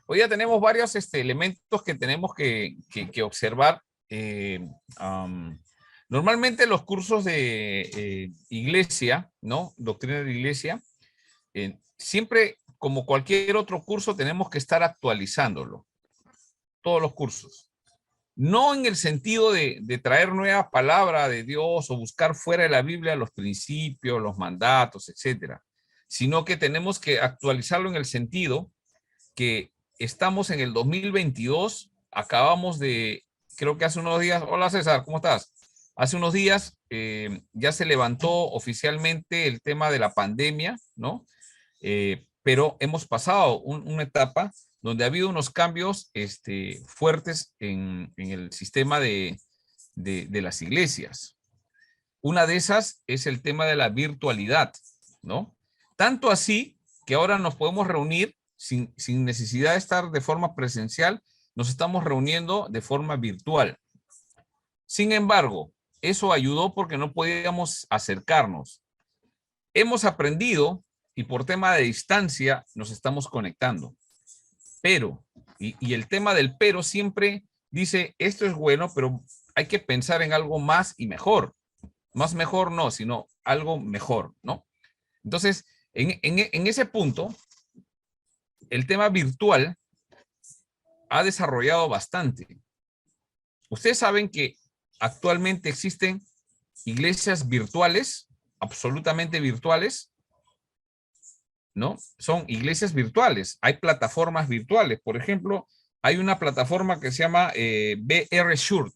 Hoy ya tenemos varios elementos que tenemos que observar. Eh, am, Normalmente los cursos de iglesia, ¿no? Doctrina de iglesia, siempre, como cualquier otro curso, tenemos que estar actualizándolo. Todos los cursos. No en el sentido de traer nueva palabra de Dios o buscar fuera de la Biblia los principios, los mandatos, etcétera, sino que tenemos que actualizarlo en el sentido que estamos en el 2022, acabamos de, creo que hace unos días, hola César, ¿cómo estás? Hace unos días ya se levantó oficialmente el tema de la pandemia, ¿no? Pero hemos pasado una etapa donde ha habido unos cambios fuertes en el sistema de las iglesias. Una de esas es el tema de la virtualidad, ¿no? Tanto así que ahora nos podemos reunir sin necesidad de estar de forma presencial, nos estamos reuniendo de forma virtual. Sin embargo, eso ayudó porque no podíamos acercarnos. Hemos aprendido y por tema de distancia nos estamos conectando. Pero, y el tema del pero siempre dice, esto es bueno, pero hay que pensar en algo más y mejor. Más mejor no, sino algo mejor, ¿no? Entonces, en ese punto, el tema virtual ha desarrollado bastante. Ustedes saben que actualmente existen iglesias virtuales, absolutamente virtuales, ¿no? Son iglesias virtuales. Hay plataformas virtuales. Por ejemplo, hay una plataforma que se llama BR Shurt,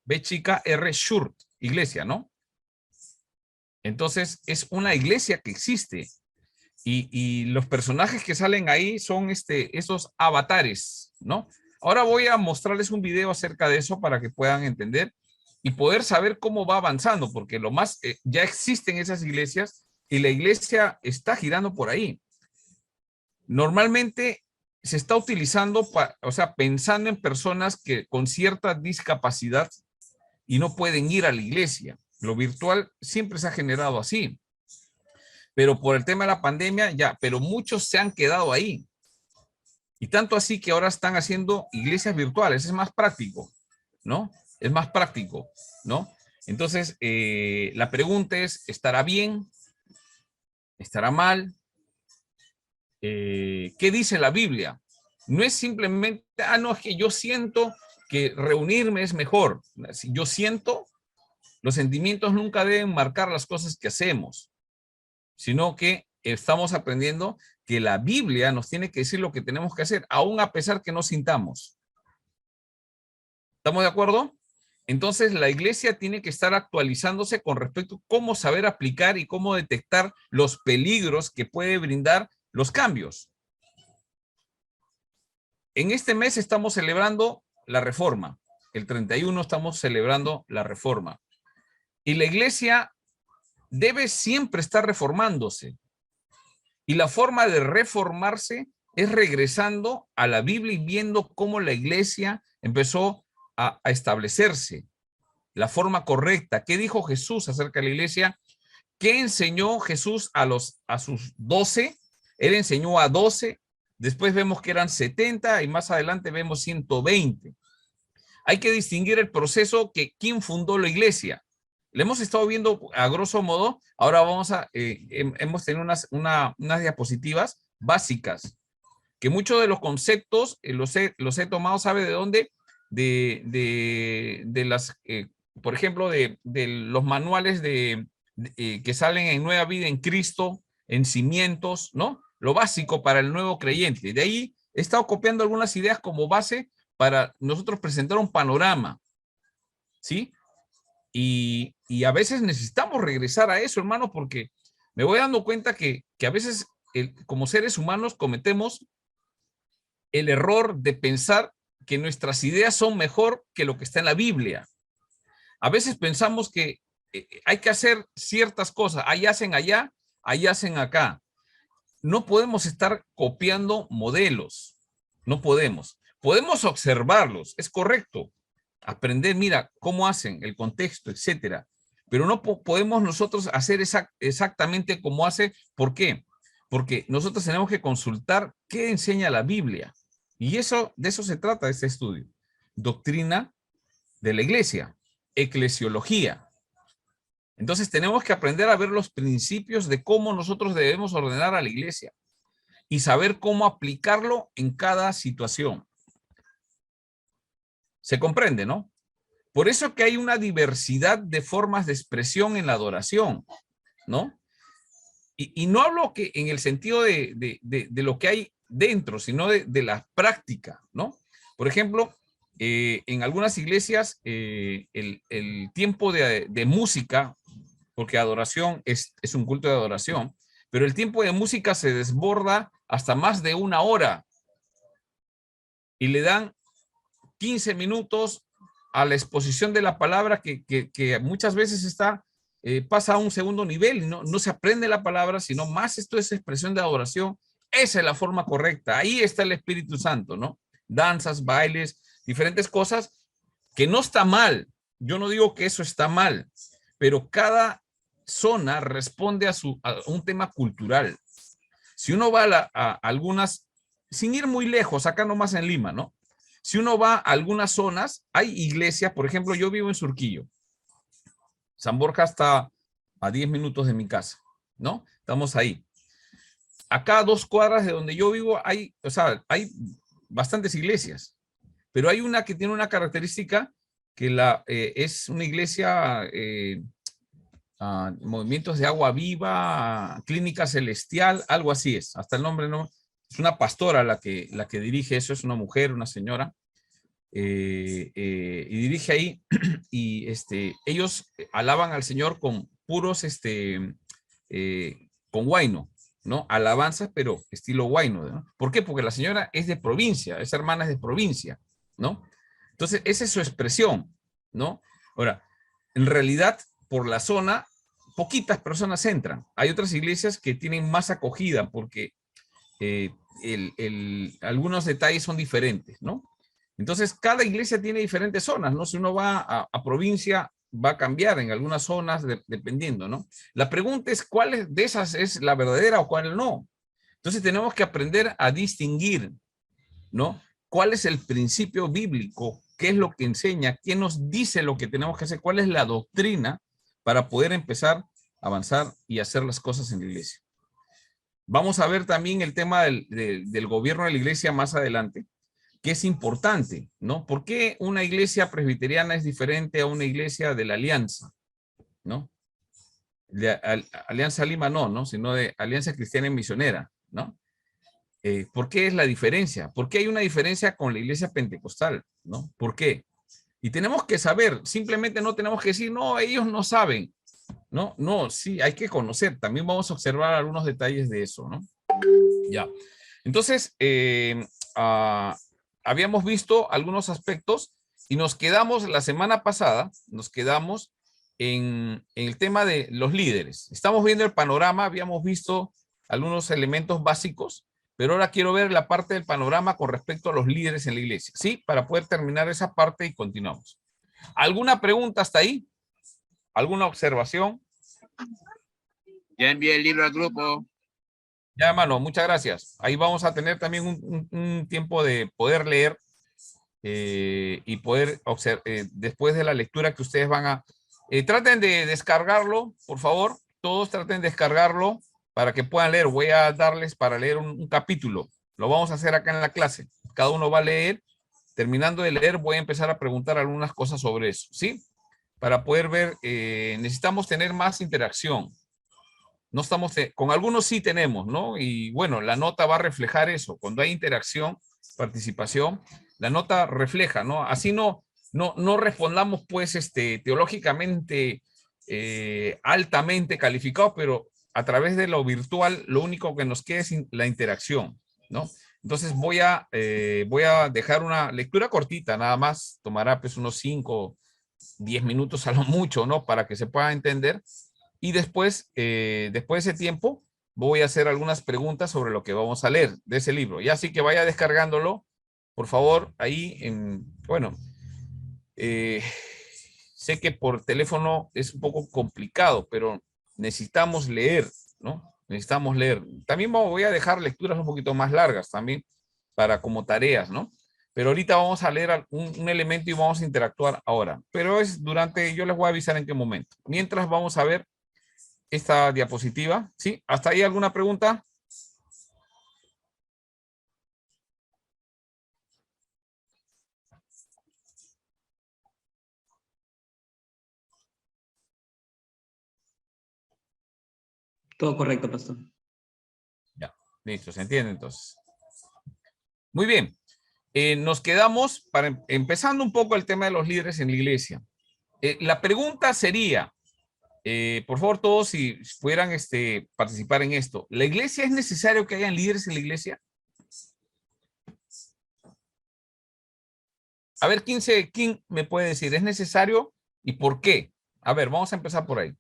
B chica R Shurt, iglesia, ¿no? Entonces, es una iglesia que existe. Y los personajes que salen ahí son esos avatares, ¿no? Ahora voy a mostrarles un video acerca de eso para que puedan entender y poder saber cómo va avanzando, porque lo más, ya existen esas iglesias y la iglesia está girando por ahí. Normalmente se está utilizando, o sea, pensando en personas que con cierta discapacidad y no pueden ir a la iglesia. Lo virtual siempre se ha generado así. Pero por el tema de la pandemia, ya, pero muchos se han quedado ahí. Y tanto así que ahora están haciendo iglesias virtuales, es más práctico, ¿no? Es más práctico, ¿no? Entonces, la pregunta es, ¿estará bien? ¿Estará mal? ¿Qué dice la Biblia? No es simplemente, no, es que yo siento que reunirme es mejor. Si yo siento, los sentimientos nunca deben marcar las cosas que hacemos, sino que estamos aprendiendo que la Biblia nos tiene que decir lo que tenemos que hacer, aún a pesar que no sintamos. ¿Estamos de acuerdo? Entonces, la iglesia tiene que estar actualizándose con respecto a cómo saber aplicar y cómo detectar los peligros que puede brindar los cambios. En este mes estamos celebrando la Reforma. El 31 estamos celebrando la Reforma. Y la iglesia debe siempre estar reformándose. Y la forma de reformarse es regresando a la Biblia y viendo cómo la iglesia empezó a establecerse, la forma correcta. ¿Qué dijo Jesús acerca de la iglesia? ¿Qué enseñó Jesús a sus 12? Él enseñó a 12, después vemos que eran 70 y más adelante vemos 120. Hay que distinguir el proceso que quién fundó la iglesia. Le hemos estado viendo a grosso modo, ahora vamos a, hemos tenido unas diapositivas básicas, que muchos de los conceptos los he tomado, ¿sabe de dónde? De las, por ejemplo, de los manuales que salen en Nueva Vida en Cristo, en Cimientos, ¿no? Lo básico para el nuevo creyente. De ahí he estado copiando algunas ideas como base para nosotros presentar un panorama, ¿sí? Y a veces necesitamos regresar a eso, hermano, porque me voy dando cuenta que a veces como seres humanos cometemos el error de pensar que nuestras ideas son mejor que lo que está en la Biblia. A veces pensamos que hay que hacer ciertas cosas, ahí hacen allá, ahí hacen acá. No podemos estar copiando modelos, no podemos. Podemos observarlos, es correcto, aprender, mira, cómo hacen, el contexto, etcétera. Pero no podemos nosotros hacer exactamente como hace. ¿Por qué? Porque nosotros tenemos que consultar qué enseña la Biblia. Y de eso se trata este estudio. Doctrina de la iglesia, eclesiología. Entonces tenemos que aprender a ver los principios de cómo nosotros debemos ordenar a la iglesia y saber cómo aplicarlo en cada situación. ¿Se comprende, no? Por eso que hay una diversidad de formas de expresión en la adoración, ¿no? Y no hablo que en el sentido de lo que hay dentro, sino de la práctica, ¿no? Por ejemplo, en algunas iglesias el tiempo de música, porque adoración es un culto de adoración, pero el tiempo de música se desborda hasta más de 1 hora y le dan 15 minutos a la exposición de la palabra que muchas veces pasa a un segundo nivel, no se aprende la palabra, sino más esto es expresión de adoración. Esa es la forma correcta, ahí está el Espíritu Santo, ¿no? Danzas, bailes, diferentes cosas, que no está mal, yo no digo que eso está mal, pero cada zona responde a un tema cultural. Si uno va a algunas, sin ir muy lejos, acá nomás en Lima, ¿no? Si uno va a algunas zonas, hay iglesias, por ejemplo, yo vivo en Surquillo. San Borja está a 10 minutos de mi casa, ¿no? Estamos ahí. Acá a 2 cuadras de donde yo vivo hay bastantes iglesias, pero hay una que tiene una característica que es una iglesia, Movimientos de Agua Viva, Clínica Celestial, algo así es, hasta el nombre no. Es una pastora la que dirige eso, es una mujer, una señora, y dirige ahí, y ellos alaban al Señor con puros, con huayno, ¿no? Alabanzas, pero estilo huayno, ¿no? ¿Por qué? Porque la señora es de provincia, esa hermana es de provincia, ¿no? Entonces, esa es su expresión, ¿no? Ahora, en realidad, por la zona, poquitas personas entran. Hay otras iglesias que tienen más acogida porque algunos detalles son diferentes, ¿no? Entonces, cada iglesia tiene diferentes zonas, ¿no? Si uno va a provincia, va a cambiar en algunas zonas dependiendo, ¿no? La pregunta es cuál de esas es la verdadera o cuál no. Entonces, tenemos que aprender a distinguir, ¿no? ¿Cuál es el principio bíblico? ¿Qué es lo que enseña? ¿Quién nos dice lo que tenemos que hacer? ¿Cuál es la doctrina para poder empezar a avanzar y hacer las cosas en la iglesia? Vamos a ver también el tema del gobierno de la iglesia más adelante, que es importante, ¿no? ¿Por qué una iglesia presbiteriana es diferente a una iglesia de la Alianza, ¿no? De Alianza Lima no, sino de Alianza Cristiana y Misionera, ¿no? ¿Por qué es la diferencia? ¿Por qué hay una diferencia con la iglesia pentecostal, ¿no? ¿Por qué? Y tenemos que saber, simplemente no tenemos que decir, no, ellos no saben, ¿no? No, sí, hay que conocer. También vamos a observar algunos detalles de eso, ¿no? Ya. Entonces, habíamos visto algunos aspectos y nos quedamos la semana pasada, en el tema de los líderes. Estamos viendo el panorama, habíamos visto algunos elementos básicos, pero ahora quiero ver la parte del panorama con respecto a los líderes en la iglesia, ¿sí? Para poder terminar esa parte y continuamos. ¿Alguna pregunta hasta ahí? ¿Alguna observación? Ya envié el libro al grupo. Ya, hermano, muchas gracias. Ahí vamos a tener también un tiempo de poder leer y poder observar, después de la lectura que ustedes van a... traten de descargarlo, por favor. Todos traten de descargarlo para que puedan leer. Voy a darles para leer un capítulo. Lo vamos a hacer acá en la clase. Cada uno va a leer. Terminando de leer, voy a empezar a preguntar algunas cosas sobre eso, ¿sí? Para poder ver, necesitamos tener más interacción. No estamos, con algunos sí tenemos, ¿no? Y bueno, la nota va a reflejar eso. Cuando hay interacción, participación, la nota refleja, ¿no? Así no respondamos, pues, teológicamente altamente calificados, pero a través de lo virtual, lo único que nos queda es la interacción, ¿no? Entonces voy a dejar una lectura cortita, nada más, tomará pues unos 5, 10 minutos a lo mucho, ¿no? Para que se pueda entender. Y después de ese tiempo, voy a hacer algunas preguntas sobre lo que vamos a leer de ese libro. Y así que vaya descargándolo, por favor, ahí bueno, sé que por teléfono es un poco complicado, pero necesitamos leer, ¿no? Necesitamos leer. También voy a dejar lecturas un poquito más largas también, para como tareas, ¿no? Pero ahorita vamos a leer un elemento y vamos a interactuar ahora. Pero es durante, yo les voy a avisar en qué momento. Mientras vamos a ver esta diapositiva, ¿sí? ¿Hasta ahí alguna pregunta? Todo correcto, pastor. Ya, listo, se entiende entonces. Muy bien. Nos quedamos empezando un poco el tema de los líderes en la iglesia. La pregunta sería, por favor, todos si pudieran participar en esto. ¿La iglesia es necesario que hayan líderes en la iglesia? A ver, ¿quién me puede decir? ¿Es necesario y por qué? A ver, vamos a empezar por ahí.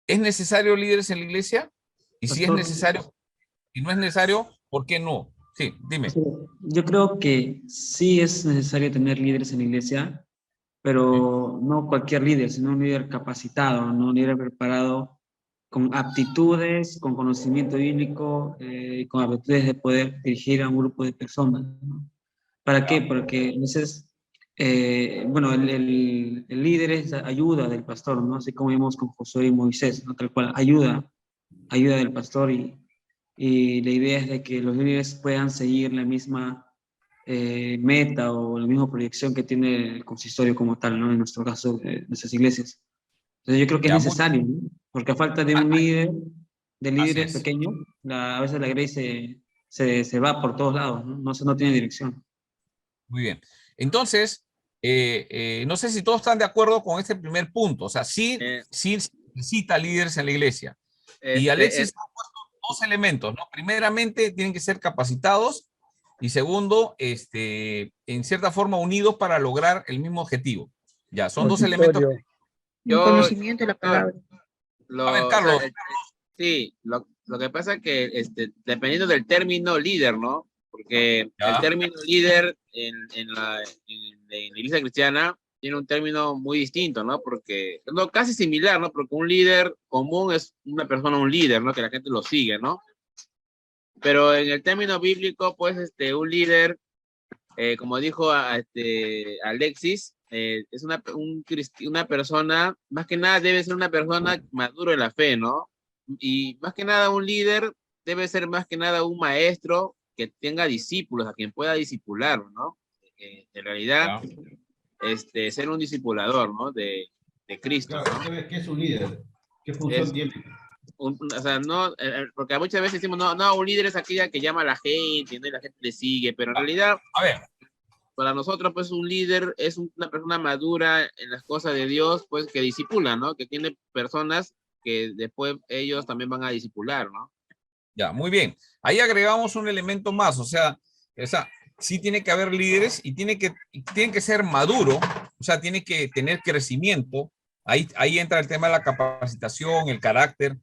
¿Es necesario líderes en la iglesia? Y si es Pastor, necesario y no es necesario, ¿por qué no? Sí, dime. yo creo que sí es necesario tener líderes en la iglesia, pero no cualquier líder, sino un líder capacitado, ¿no? Un líder preparado con aptitudes, con conocimiento bíblico, con aptitudes de poder dirigir a un grupo de personas, ¿no? ¿Para qué? Porque a veces, bueno, el líder es ayuda del pastor, ¿no? Así como vimos con Josué y Moisés, ¿no? Tal cual, ayuda del pastor y la idea es de que los líderes puedan seguir la misma meta o la misma proyección que tiene el consistorio como tal, ¿no? En nuestro caso, de nuestras iglesias. Entonces yo creo que es Ya, necesario, ¿no? Porque a falta de ah, un líder, de así líderes es. pequeños, a veces la iglesia se va por todos lados, ¿no? No tiene dirección. Muy bien. Entonces, no sé si todos están de acuerdo con este primer punto. O sea, sí Eh, se necesita líderes en la iglesia. Y este, Alexis ha puesto dos elementos, ¿no? Primeramente, tienen que ser capacitados y segundo, en cierta forma unidos para lograr el mismo objetivo. Ya, son dos elementos. Consistorio. Un yo, conocimiento de la palabra. A ver, o sea, Carlos. sí, lo que pasa es que dependiendo del término líder, ¿no? Porque Ya. el término líder en la iglesia cristiana tiene un término muy distinto, ¿no? Porque, no, casi similar, ¿no? Porque un líder común es una persona, un líder, ¿no? Que la gente lo sigue, ¿no? Pero en el término bíblico, pues, un líder, como dijo Alexis, es una persona, más que nada debe ser una persona maduro en la fe, ¿no? Y más que nada un líder debe ser más que nada un maestro que tenga discípulos, a quien pueda discipular, ¿no? En realidad, Ya. ser un discipulador, ¿no? De Cristo, Claro, ¿no? ¿qué es un líder? ¿Qué función Es tiene? o sea, no, porque muchas veces decimos, no, un líder es aquella que llama a la gente, ¿no? Y la gente le sigue, pero en realidad, A ver, para nosotros, pues, un líder es una persona madura en las cosas de Dios, pues, que disipula, ¿no? Que tiene personas que después ellos también van a discipular, ¿no? ya, muy bien. Ahí agregamos un elemento más, o sea, sí tiene que haber líderes y tienen que ser maduro, o sea, tiene que tener crecimiento. Ahí entra el tema de la capacitación, el carácter,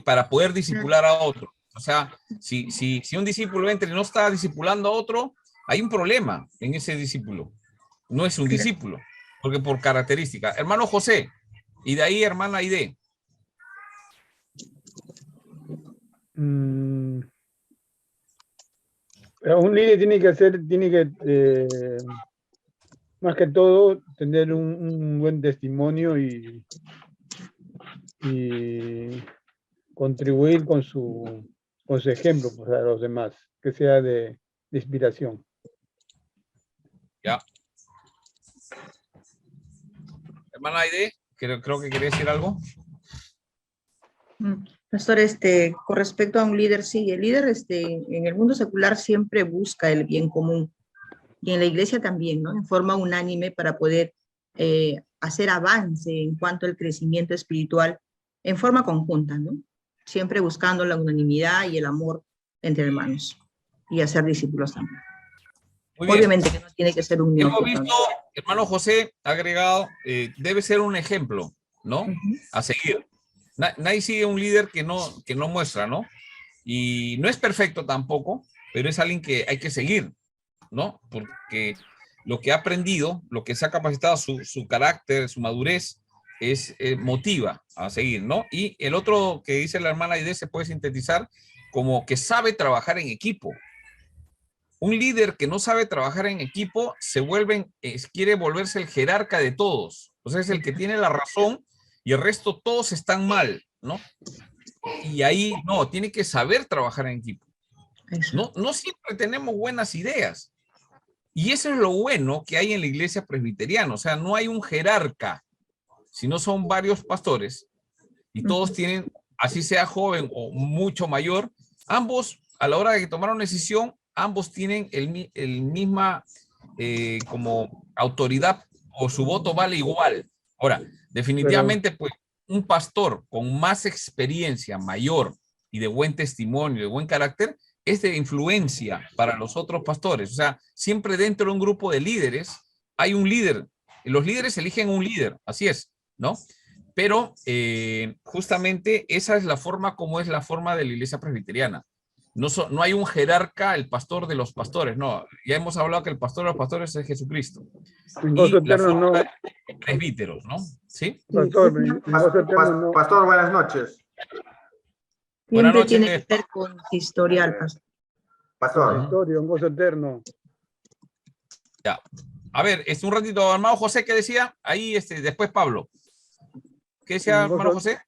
para poder discipular a otro. O sea, si un discípulo entra y no está discipulando a otro, hay un problema en ese discípulo. No es un discípulo, porque por característica. Hermano José, y de ahí hermana Aide. Un líder tiene que más que todo, tener un buen testimonio y contribuir con su ejemplo, pues, a los demás, que sea de inspiración. Ya. Hermana Aide, creo que quería decir algo. Pastor, con respecto a un líder, sí, el líder en el mundo secular siempre busca el bien común y en la iglesia también, ¿no? En forma unánime para poder hacer avance en cuanto al crecimiento espiritual en forma conjunta, ¿no? Siempre buscando la unanimidad y el amor entre hermanos y hacer discípulos también. Muy bien. Obviamente que no tiene que ser un Hemos visto, hermano José ha agregado, debe ser un ejemplo, ¿no? A seguir. Nadie sigue un líder que no muestra, ¿no? Y no es perfecto tampoco, pero es alguien que hay que seguir, ¿no? Porque lo que ha aprendido, lo que se ha capacitado, su carácter, su madurez, motiva a seguir, ¿no? Y el otro que dice la hermana Aide se puede sintetizar como que sabe trabajar en equipo, Un líder que no sabe trabajar en equipo quiere volverse el jerarca de todos. O sea, es el que tiene la razón y el resto todos están mal, ¿no? Y ahí no, tiene que saber trabajar en equipo. Eso. No siempre tenemos buenas ideas. Y eso es lo bueno que hay en la iglesia presbiteriana. O sea, no hay un jerarca, sino son varios pastores y todos tienen, así sea joven o mucho mayor, ambos a la hora de tomar una decisión, ambos tienen el misma como autoridad o su voto vale igual. Ahora, definitivamente, pues un pastor con más experiencia, mayor y de buen testimonio, de buen carácter, es de influencia para los otros pastores. O sea, siempre dentro de un grupo de líderes hay un líder. Los líderes eligen un líder, así es, ¿no? Pero justamente esa es la forma como es la forma de la iglesia presbiteriana. No hay un jerarca, el pastor de los pastores, no. Ya hemos hablado que el pastor de los pastores es Jesucristo. En gozo Y la eterno no. forma de presbíteros, ¿no? ¿Sí? Pastor, en gozo eterno no. Pastor, buenas noches. Buenas Siempre noches. tiene que ser consistorial, pastor. Pastor, Consistorio, en gozo eterno. Ya. A ver, un ratito, hermano José, ¿qué decía? Ahí, después Pablo. ¿Qué decía, hermano José?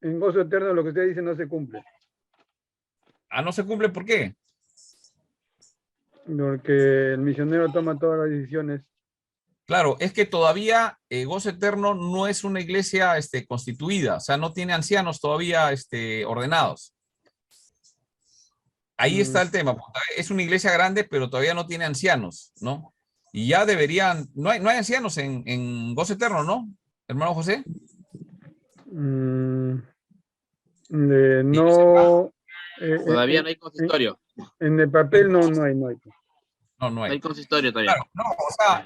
En gozo eterno lo que usted dice no se cumple. Ah, no se cumple, ¿por qué? Porque el misionero toma todas las decisiones. Claro, es que todavía Gozo Eterno no es una iglesia constituida, o sea, no tiene ancianos todavía ordenados. Ahí está el tema. Es una iglesia grande, pero todavía no tiene ancianos, ¿no? Y ya deberían, no hay ancianos en Gozo Eterno, ¿no? Hermano José. No. Todavía no hay consistorio. En el papel no hay. No hay. No hay consistorio todavía. Claro, no, o sea,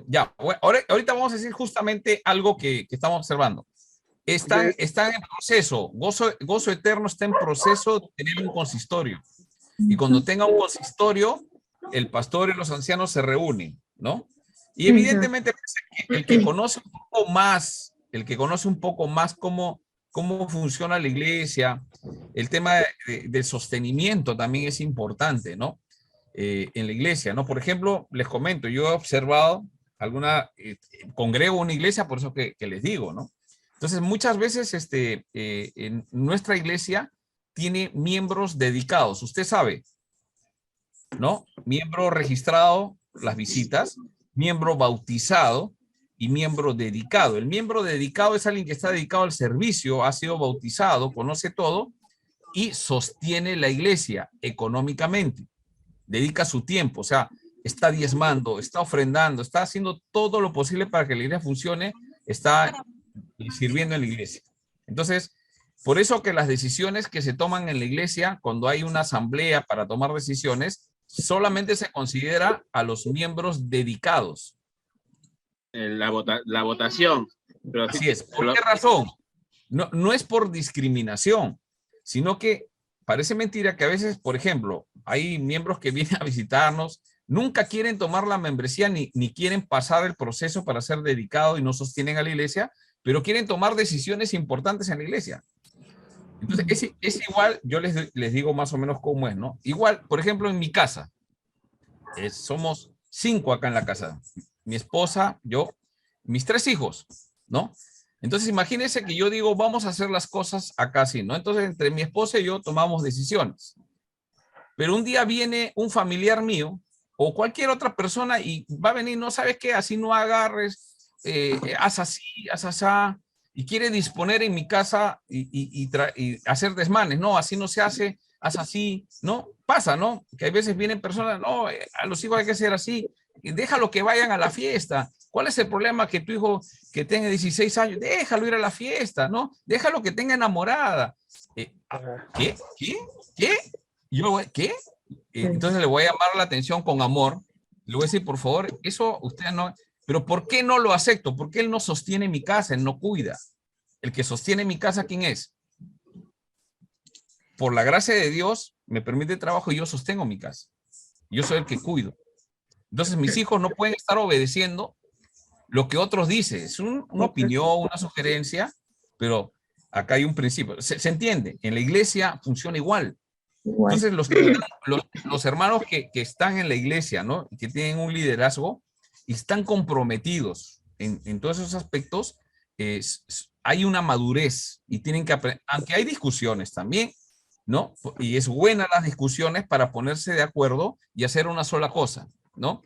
ya, ahorita vamos a decir justamente algo que estamos observando. Están en proceso, Gozo Eterno está en proceso de tener un consistorio. Y cuando tenga un consistorio, el pastor y los ancianos se reúnen, ¿no? Y evidentemente el que conoce un poco más cómo funciona la iglesia, el tema del sostenimiento también es importante, ¿no? En la iglesia, ¿no? Por ejemplo, les comento, yo he observado congrego una iglesia, por eso que les digo, ¿no? Entonces, muchas veces en nuestra iglesia tiene miembros dedicados, usted sabe, ¿no? Miembro registrado, las visitas, miembro bautizado y miembro dedicado. El miembro dedicado es alguien que está dedicado al servicio, ha sido bautizado, conoce todo y sostiene la iglesia económicamente. Dedica su tiempo, o sea, está diezmando, está ofrendando, está haciendo todo lo posible para que la iglesia funcione, está sirviendo en la iglesia. Entonces, por eso que las decisiones que se toman en la iglesia, cuando hay una asamblea para tomar decisiones, solamente se considera a los miembros dedicados. La votación. Pero así es. ¿Por qué razón? No es por discriminación, sino que parece mentira que a veces, por ejemplo, hay miembros que vienen a visitarnos, nunca quieren tomar la membresía ni quieren pasar el proceso para ser dedicado y no sostienen a la iglesia, pero quieren tomar decisiones importantes en la iglesia. Entonces, es igual, yo les digo más o menos cómo es, ¿no? Igual, por ejemplo, en mi casa, somos 5 acá en la casa, mi esposa, yo, mis 3 hijos, ¿no? Entonces, imagínense que yo digo, vamos a hacer las cosas acá así, ¿no? Entonces, entre mi esposa y yo tomamos decisiones. Pero un día viene un familiar mío o cualquier otra persona y va a venir, no sabes qué, así no agarres, haz así, haz así, y quiere disponer en mi casa y hacer desmanes. No, así no se hace, haz así, ¿no? Pasa, ¿no? Que hay veces vienen personas, no, a los hijos hay que hacer así, déjalo que vayan a la fiesta. ¿Cuál es el problema que tu hijo que tenga 16 años, déjalo ir a la fiesta, ¿no? Déjalo que tenga enamorada. ¿Qué? Yo, ¿qué? Entonces le voy a llamar la atención con amor. Le voy a decir, por favor, eso usted no... Pero ¿por qué no lo acepto? Porque él no sostiene mi casa, él no cuida. El que sostiene mi casa, ¿quién es? Por la gracia de Dios, me permite trabajo y yo sostengo mi casa. Yo soy el que cuido. Entonces mis hijos no pueden estar obedeciendo lo que otros dicen. Es una opinión, una sugerencia, pero acá hay un principio. ¿Se entiende? En la iglesia funciona igual. Igual. Entonces, los hermanos que están en la iglesia, ¿no? Que tienen un liderazgo y están comprometidos en todos esos aspectos, hay una madurez y tienen que aprender, aunque hay discusiones también, ¿no? Y es buena las discusiones para ponerse de acuerdo y hacer una sola cosa, ¿no?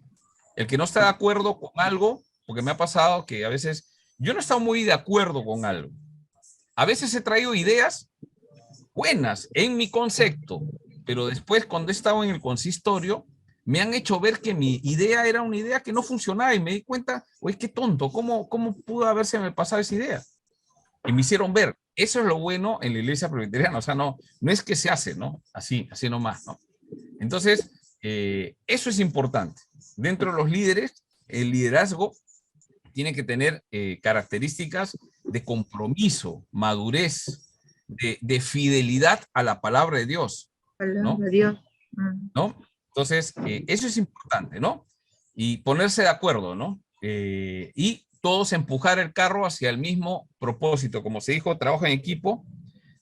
El que no está de acuerdo con algo, porque me ha pasado que a veces yo no he estado muy de acuerdo con algo. A veces he traído ideas buenas en mi concepto, pero después cuando he estado en el consistorio, me han hecho ver que mi idea era una idea que no funcionaba y me di cuenta, oye, qué tonto, ¿cómo pudo haberse me pasado esa idea? Y me hicieron ver. Eso es lo bueno en la iglesia presbiteriana, o sea, no es que se hace, ¿no? Así nomás, ¿no? Entonces, eso es importante. Dentro de los líderes, el liderazgo tiene que tener características de compromiso, madurez, de fidelidad a la palabra de Dios, ¿no? Dios. ¿No? Entonces, eso es importante, ¿no? Y ponerse de acuerdo, ¿no? Y todos empujar el carro hacia el mismo propósito. Como se dijo, trabajo en equipo,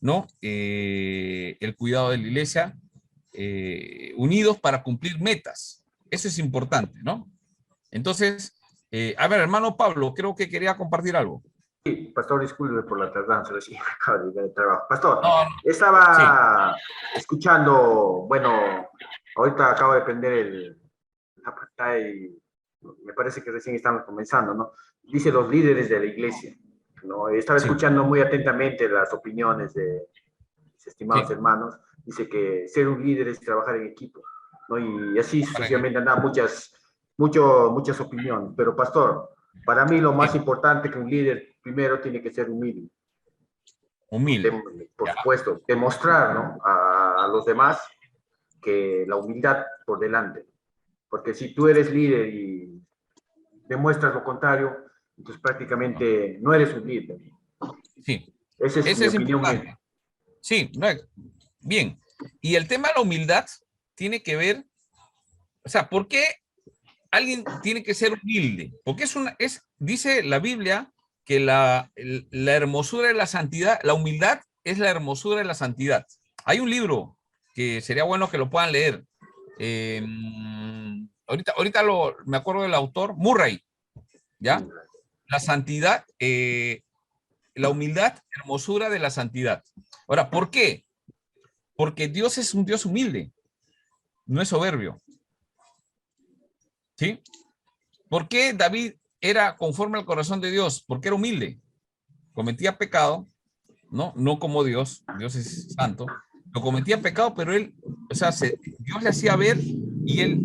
¿no? El cuidado de la iglesia, unidos para cumplir metas. Eso es importante, ¿no? Entonces, a ver, hermano Pablo, creo que quería compartir algo. Sí, pastor, disculpe por la tardanza, recién acabo de llegar de trabajo. Pastor, No, estaba escuchando, bueno, ahorita acabo de prender la pantalla y me parece que recién estamos comenzando, ¿no? Dice los líderes de la iglesia, ¿no? Estaba escuchando muy atentamente las opiniones de mis estimados hermanos. Dice que ser un líder es trabajar en equipo, ¿no? Y así sucesivamente andan muchas opiniones. Pero, pastor, para mí lo más importante que un líder primero tiene que ser humilde. Humilde. Por supuesto, demostrar, ¿no? a los demás que la humildad por delante. Porque si tú eres líder y demuestras lo contrario, entonces prácticamente no eres un líder. Sí. Esa es mi opinión. Importante. Sí, no, bien. Y el tema de la humildad tiene que ver, o sea, ¿por qué alguien tiene que ser humilde? Porque dice la Biblia que la hermosura de la santidad, la humildad es la hermosura de la santidad. Hay un libro que sería bueno que lo puedan leer. Ahorita me acuerdo del autor, Murray, ¿ya? La santidad, la humildad, hermosura de la santidad. Ahora, ¿por qué? Porque Dios es un Dios humilde, no es soberbio. ¿Sí? ¿Por qué David era conforme al corazón de Dios? Porque era humilde. Cometía pecado, ¿no? No como Dios. Dios es santo. Lo cometía pecado, pero él, o sea, Dios le hacía ver y él,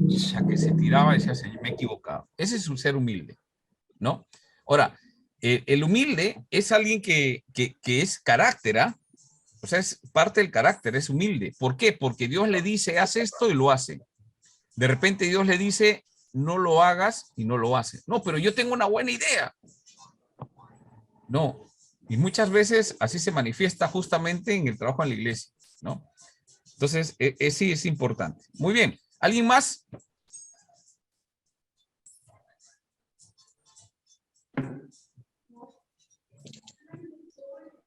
ya que se tiraba y decía, Señor, me he equivocado. Ese es un ser humilde, ¿no? Ahora, el humilde es alguien que es carácter, ¿ah? O sea, es parte del carácter, es humilde. ¿Por qué? Porque Dios le dice, haz esto y lo hace. De repente Dios le dice, no lo hagas y no lo hace. No, pero yo tengo una buena idea. No. Y muchas veces así se manifiesta justamente en el trabajo en la iglesia, ¿no? Entonces, sí es importante. Muy bien. ¿Alguien más?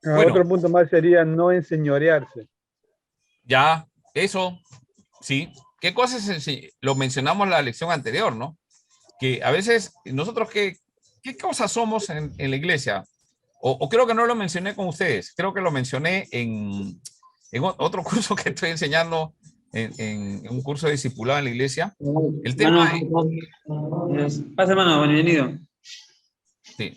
Bueno, otro punto más sería no enseñorearse. Ya, eso, sí. ¿Qué cosas lo mencionamos en la lección anterior, ¿no? Que a veces nosotros, ¿qué cosas somos en la iglesia? O creo que no lo mencioné con ustedes, creo que lo mencioné en otro curso que estoy enseñando, en un curso de discipulado en la iglesia. El tema... Pasa, hermano, bienvenido. Sí.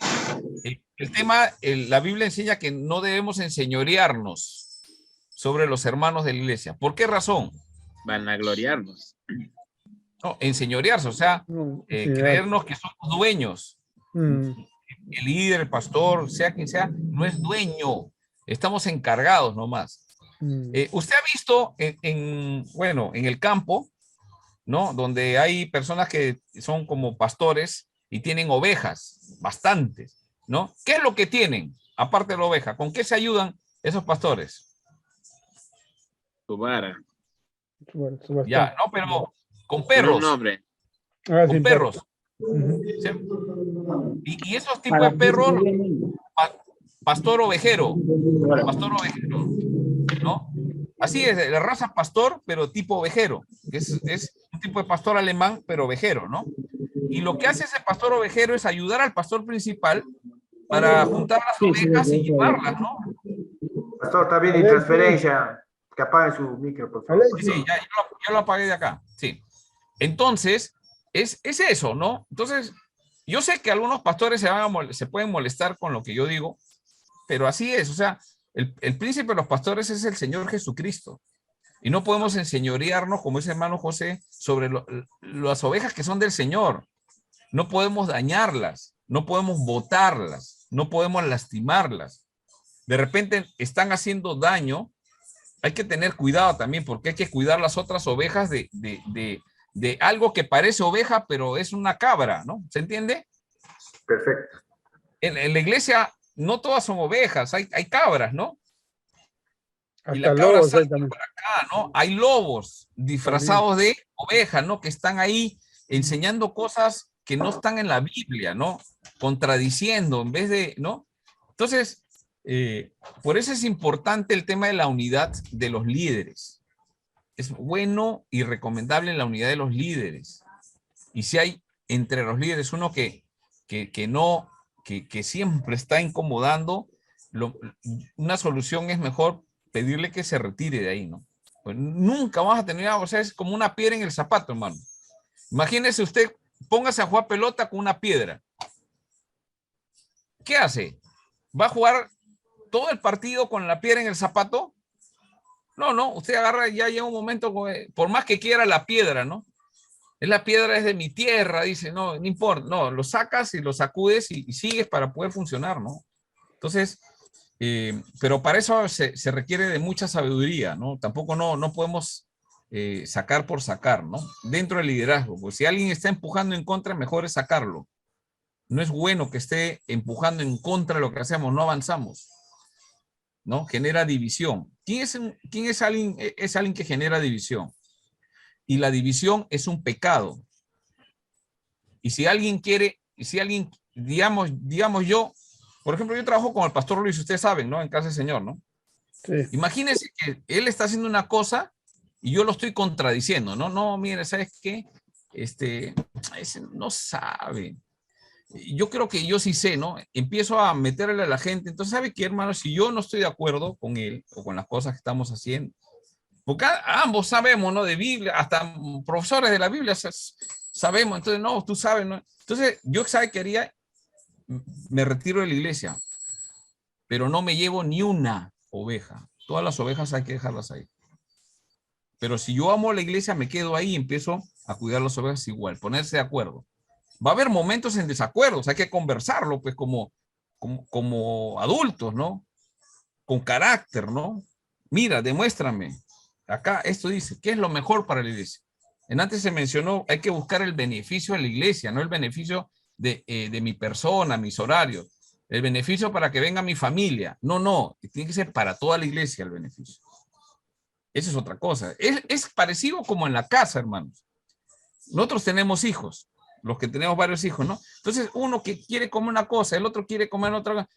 El tema, la Biblia enseña que no debemos enseñorearnos sobre los hermanos de la iglesia. ¿Por qué razón? Vanagloriarnos. No, enseñorearse, o sea, creernos que somos dueños. El líder, el pastor, sea quien sea, no es dueño. Estamos encargados nomás. Usted ha visto bueno, en el campo, ¿no? Donde hay personas que son como pastores y tienen ovejas, bastantes, ¿no? ¿Qué es lo que tienen, aparte de la oveja? ¿Con qué se ayudan esos pastores? Tu vara. Ya, no, pero con perros. Con perros. ¿Sí? Y esos tipos de perros, pastor ovejero, ¿no? Así es, de la raza pastor, pero tipo ovejero, que es un tipo de pastor alemán, pero ovejero, ¿no? Y lo que hace ese pastor ovejero es ayudar al pastor principal para juntar las Sí, sí, ovejas y sí, sí. llevarlas, ¿no? Pastor, está bien A en ver, transferencia. Que apaguen su micro, por favor. Sí, sí, yo lo apagué de acá, sí. Entonces, es eso, ¿no? Entonces, yo sé que algunos pastores se pueden molestar con lo que yo digo, pero así es, o sea, el príncipe de los pastores es el Señor Jesucristo. Y no podemos enseñorearnos, como dice hermano José, sobre las ovejas que son del Señor. No podemos dañarlas, no podemos botarlas, no podemos lastimarlas. De repente están haciendo daño. Hay que tener cuidado también, porque hay que cuidar las otras ovejas de algo que parece oveja, pero es una cabra, ¿no? ¿Se entiende? Perfecto. En la iglesia no todas son ovejas, hay cabras, ¿no? Y hasta la cabra lobos hay salta también. por acá, ¿no? Hay lobos disfrazados de ovejas, ¿no? Que están ahí enseñando cosas que no están en la Biblia, ¿no? Contradiciendo en vez de, ¿no? Entonces, por eso es importante el tema de la unidad de los líderes. Es bueno y recomendable la unidad de los líderes. Y si hay entre los líderes uno que siempre está incomodando, una solución es mejor pedirle que se retire de ahí, ¿no? Pues nunca vas a tener, o sea, es como una piedra en el zapato, hermano. Imagínese usted, póngase a jugar pelota con una piedra. ¿Qué hace? ¿Va a jugar todo el partido con la piedra en el zapato? No, usted agarra, ya llega un momento, por más que quiera la piedra, ¿no? La piedra es de mi tierra, dice, no importa, no, lo sacas y lo sacudes y sigues para poder funcionar, ¿no? Entonces, pero para eso se requiere de mucha sabiduría, ¿no? Tampoco no podemos sacar por sacar, ¿no? Dentro del liderazgo, pues si alguien está empujando en contra, mejor es sacarlo. No es bueno que esté empujando en contra de lo que hacemos, no avanzamos, ¿no? Genera división. ¿Quién es alguien? Es alguien que genera división. Y la división es un pecado. Y si alguien quiere, digamos yo, por ejemplo, yo trabajo con el pastor Luis, ustedes saben, ¿no? En Casa del Señor, ¿no? Sí. Imagínense que él está haciendo una cosa y yo lo estoy contradiciendo, ¿no? No, mire, ¿sabes qué? Ese no sabe. Yo creo que yo sí sé, ¿no? Empiezo a meterle a la gente. Entonces, ¿sabe qué, hermano? Si yo no estoy de acuerdo con él o con las cosas que estamos haciendo, porque ambos sabemos, ¿no? De Biblia, hasta profesores de la Biblia sabemos, entonces, no, tú sabes, ¿no? Entonces, yo, ¿sabe qué haría? Me retiro de la iglesia, pero no me llevo ni una oveja. Todas las ovejas hay que dejarlas ahí. Pero si yo amo la iglesia, me quedo ahí y empiezo a cuidar las ovejas igual, ponerse de acuerdo. Va a haber momentos en desacuerdos, hay que conversarlo, pues, como adultos, ¿no? Con carácter, ¿no? Mira, demuéstrame. Acá esto dice, ¿qué es lo mejor para la iglesia? Antes se mencionó, hay que buscar el beneficio de la iglesia, no el beneficio de mi persona, mis horarios. El beneficio para que venga mi familia. No, tiene que ser para toda la iglesia el beneficio. Esa es otra cosa. Es parecido como en la casa, hermanos. Nosotros tenemos hijos, los que tenemos varios hijos, ¿no? Entonces, uno que quiere comer una cosa, el otro quiere comer otra.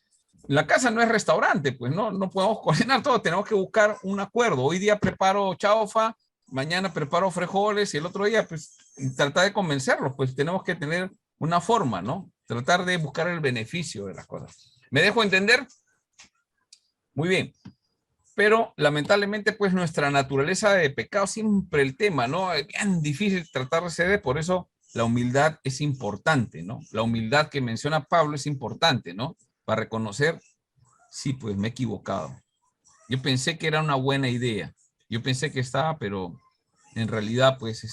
La casa no es restaurante, pues no podemos cocinar todo, tenemos que buscar un acuerdo. Hoy día preparo chaufa, mañana preparo frijoles y el otro día, pues, tratar de convencerlos, pues tenemos que tener una forma, ¿no? Tratar de buscar el beneficio de las cosas. ¿Me dejo entender? Muy bien. Pero lamentablemente, pues nuestra naturaleza de pecado, siempre el tema, ¿no? Es bien difícil tratar de ceder, por eso la humildad es importante, ¿no? La humildad que menciona Pablo es importante, ¿no? Para reconocer, sí, pues me he equivocado. Yo pensé que era una buena idea. Yo pensé que estaba, pero en realidad, pues,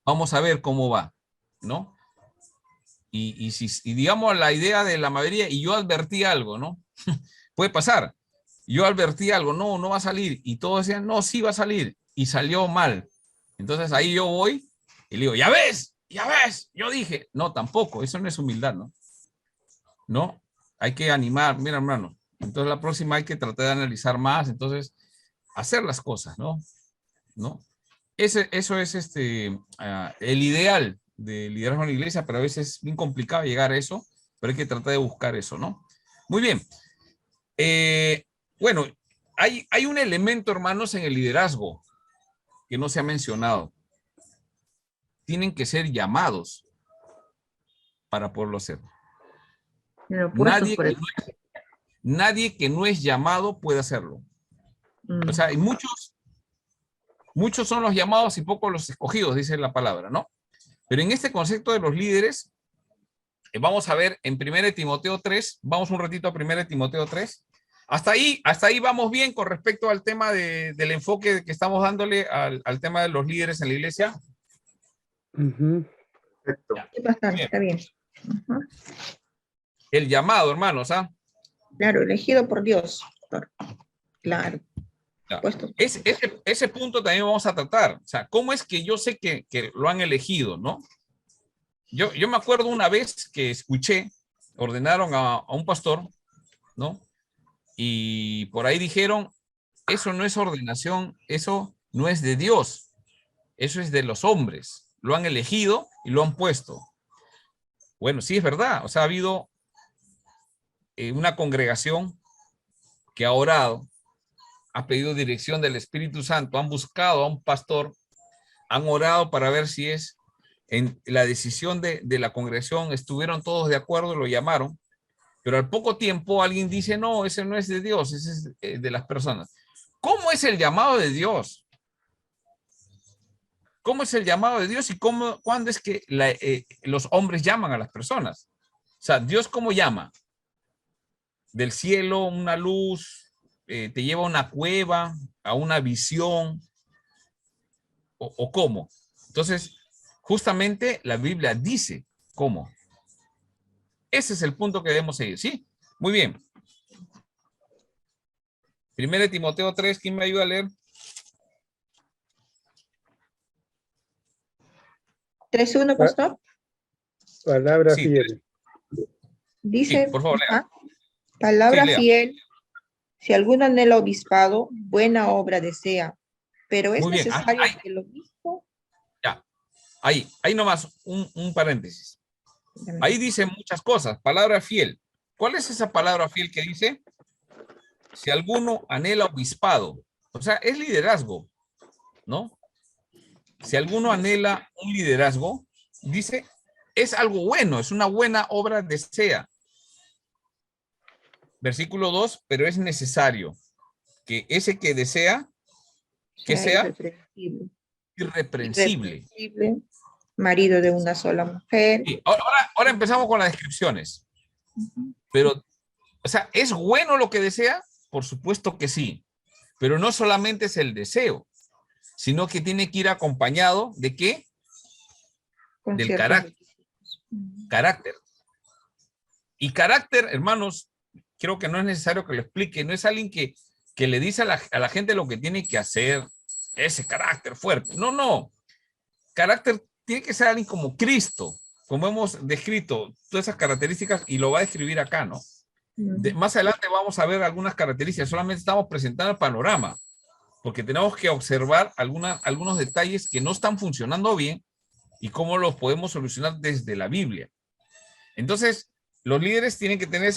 vamos a ver cómo va, ¿no? Y digamos la idea de la mayoría, y yo advertí algo, ¿no? Puede pasar. Yo advertí algo, no va a salir. Y todos decían, no, sí va a salir. Y salió mal. Entonces ahí yo voy y le digo, ya ves, yo dije, no, tampoco, eso no es humildad, ¿no? No, hay que animar, mira, hermano. Entonces la próxima hay que tratar de analizar más, entonces hacer las cosas, ¿no? Eso es el ideal de liderazgo en la iglesia, pero a veces es bien complicado llegar a eso, pero hay que tratar de buscar eso, ¿no? Muy bien. Bueno, hay hay un elemento, hermanos, en el liderazgo que no se ha mencionado. Tienen que ser llamados para poderlo hacer. Pero puestos por el- Nadie que no es llamado puede hacerlo. O sea, hay muchos son los llamados y pocos los escogidos, dice la palabra, ¿no? Pero en este concepto de los líderes, vamos a ver en 1 Timoteo 3, vamos un ratito a 1 Timoteo 3. Hasta ahí vamos bien con respecto al tema del enfoque que estamos dándole al tema de los líderes en la iglesia. Ujú. Perfecto. Sí, pastor, Bien. está bien. Ajá. El llamado, hermanos, ¿ah? Claro, elegido por Dios, pastor. Claro. Ya. Puestos. Ese punto también vamos a tratar. O sea, ¿cómo es que yo sé que lo han elegido, no? Yo me acuerdo una vez que escuché, ordenaron a un pastor, ¿no? Y por ahí dijeron, eso no es ordenación, eso no es de Dios, eso es de los hombres. Lo han elegido y lo han puesto. Bueno, sí es verdad. O sea, ha habido una congregación que ha orado, ha pedido dirección del Espíritu Santo, han buscado a un pastor, han orado para ver si es en la decisión de la congregación, estuvieron todos de acuerdo y lo llamaron, pero al poco tiempo alguien dice, no, ese no es de Dios, ese es de las personas. ¿Cómo es el llamado de Dios? ¿Cómo es el llamado de Dios y cuándo es que los hombres llaman a las personas? O sea, ¿Dios cómo llama? Del cielo, una luz, te lleva a una cueva, a una visión, o cómo. Entonces, justamente la Biblia dice cómo. Ese es el punto que debemos seguir, ¿sí? Muy bien. 1 Timoteo 3, ¿quién me ayuda a leer? 3:1, pastor. Palabra Sí, fiel. Dice, sí, por favor, lea. ajá, palabra Sí, lea. fiel, si alguno anhela obispado, buena obra desea, pero es Muy bien. necesario que el obispo... Ya. Ahí nomás un paréntesis. Ahí dice muchas cosas. Palabra fiel. ¿Cuál es esa palabra fiel que dice? Si alguno anhela obispado. O sea, es liderazgo, ¿no? Si alguno anhela un liderazgo, dice, es algo bueno, es una buena obra desea. Versículo 2, pero es necesario que ese que desea, que sea irreprensible. irreprensible. Irreprensible, marido de una sola mujer. Sí, ahora empezamos con las descripciones. Pero, o sea, ¿es bueno lo que desea? Por supuesto que sí. Pero no solamente es el deseo, sino que tiene que ir acompañado de ¿qué? Con Del ciertos carácter. requisitos. Carácter. Y carácter, hermanos, creo que no es necesario que lo explique. No es alguien que le dice a la gente lo que tiene que hacer. Ese carácter fuerte. No, no. Carácter tiene que ser alguien como Cristo, como hemos descrito todas esas características y lo va a describir acá, ¿no? Más adelante vamos a ver algunas características, solamente estamos presentando el panorama, porque tenemos que observar algunos detalles que no están funcionando bien y cómo los podemos solucionar desde la Biblia. Entonces, los líderes tienen que tener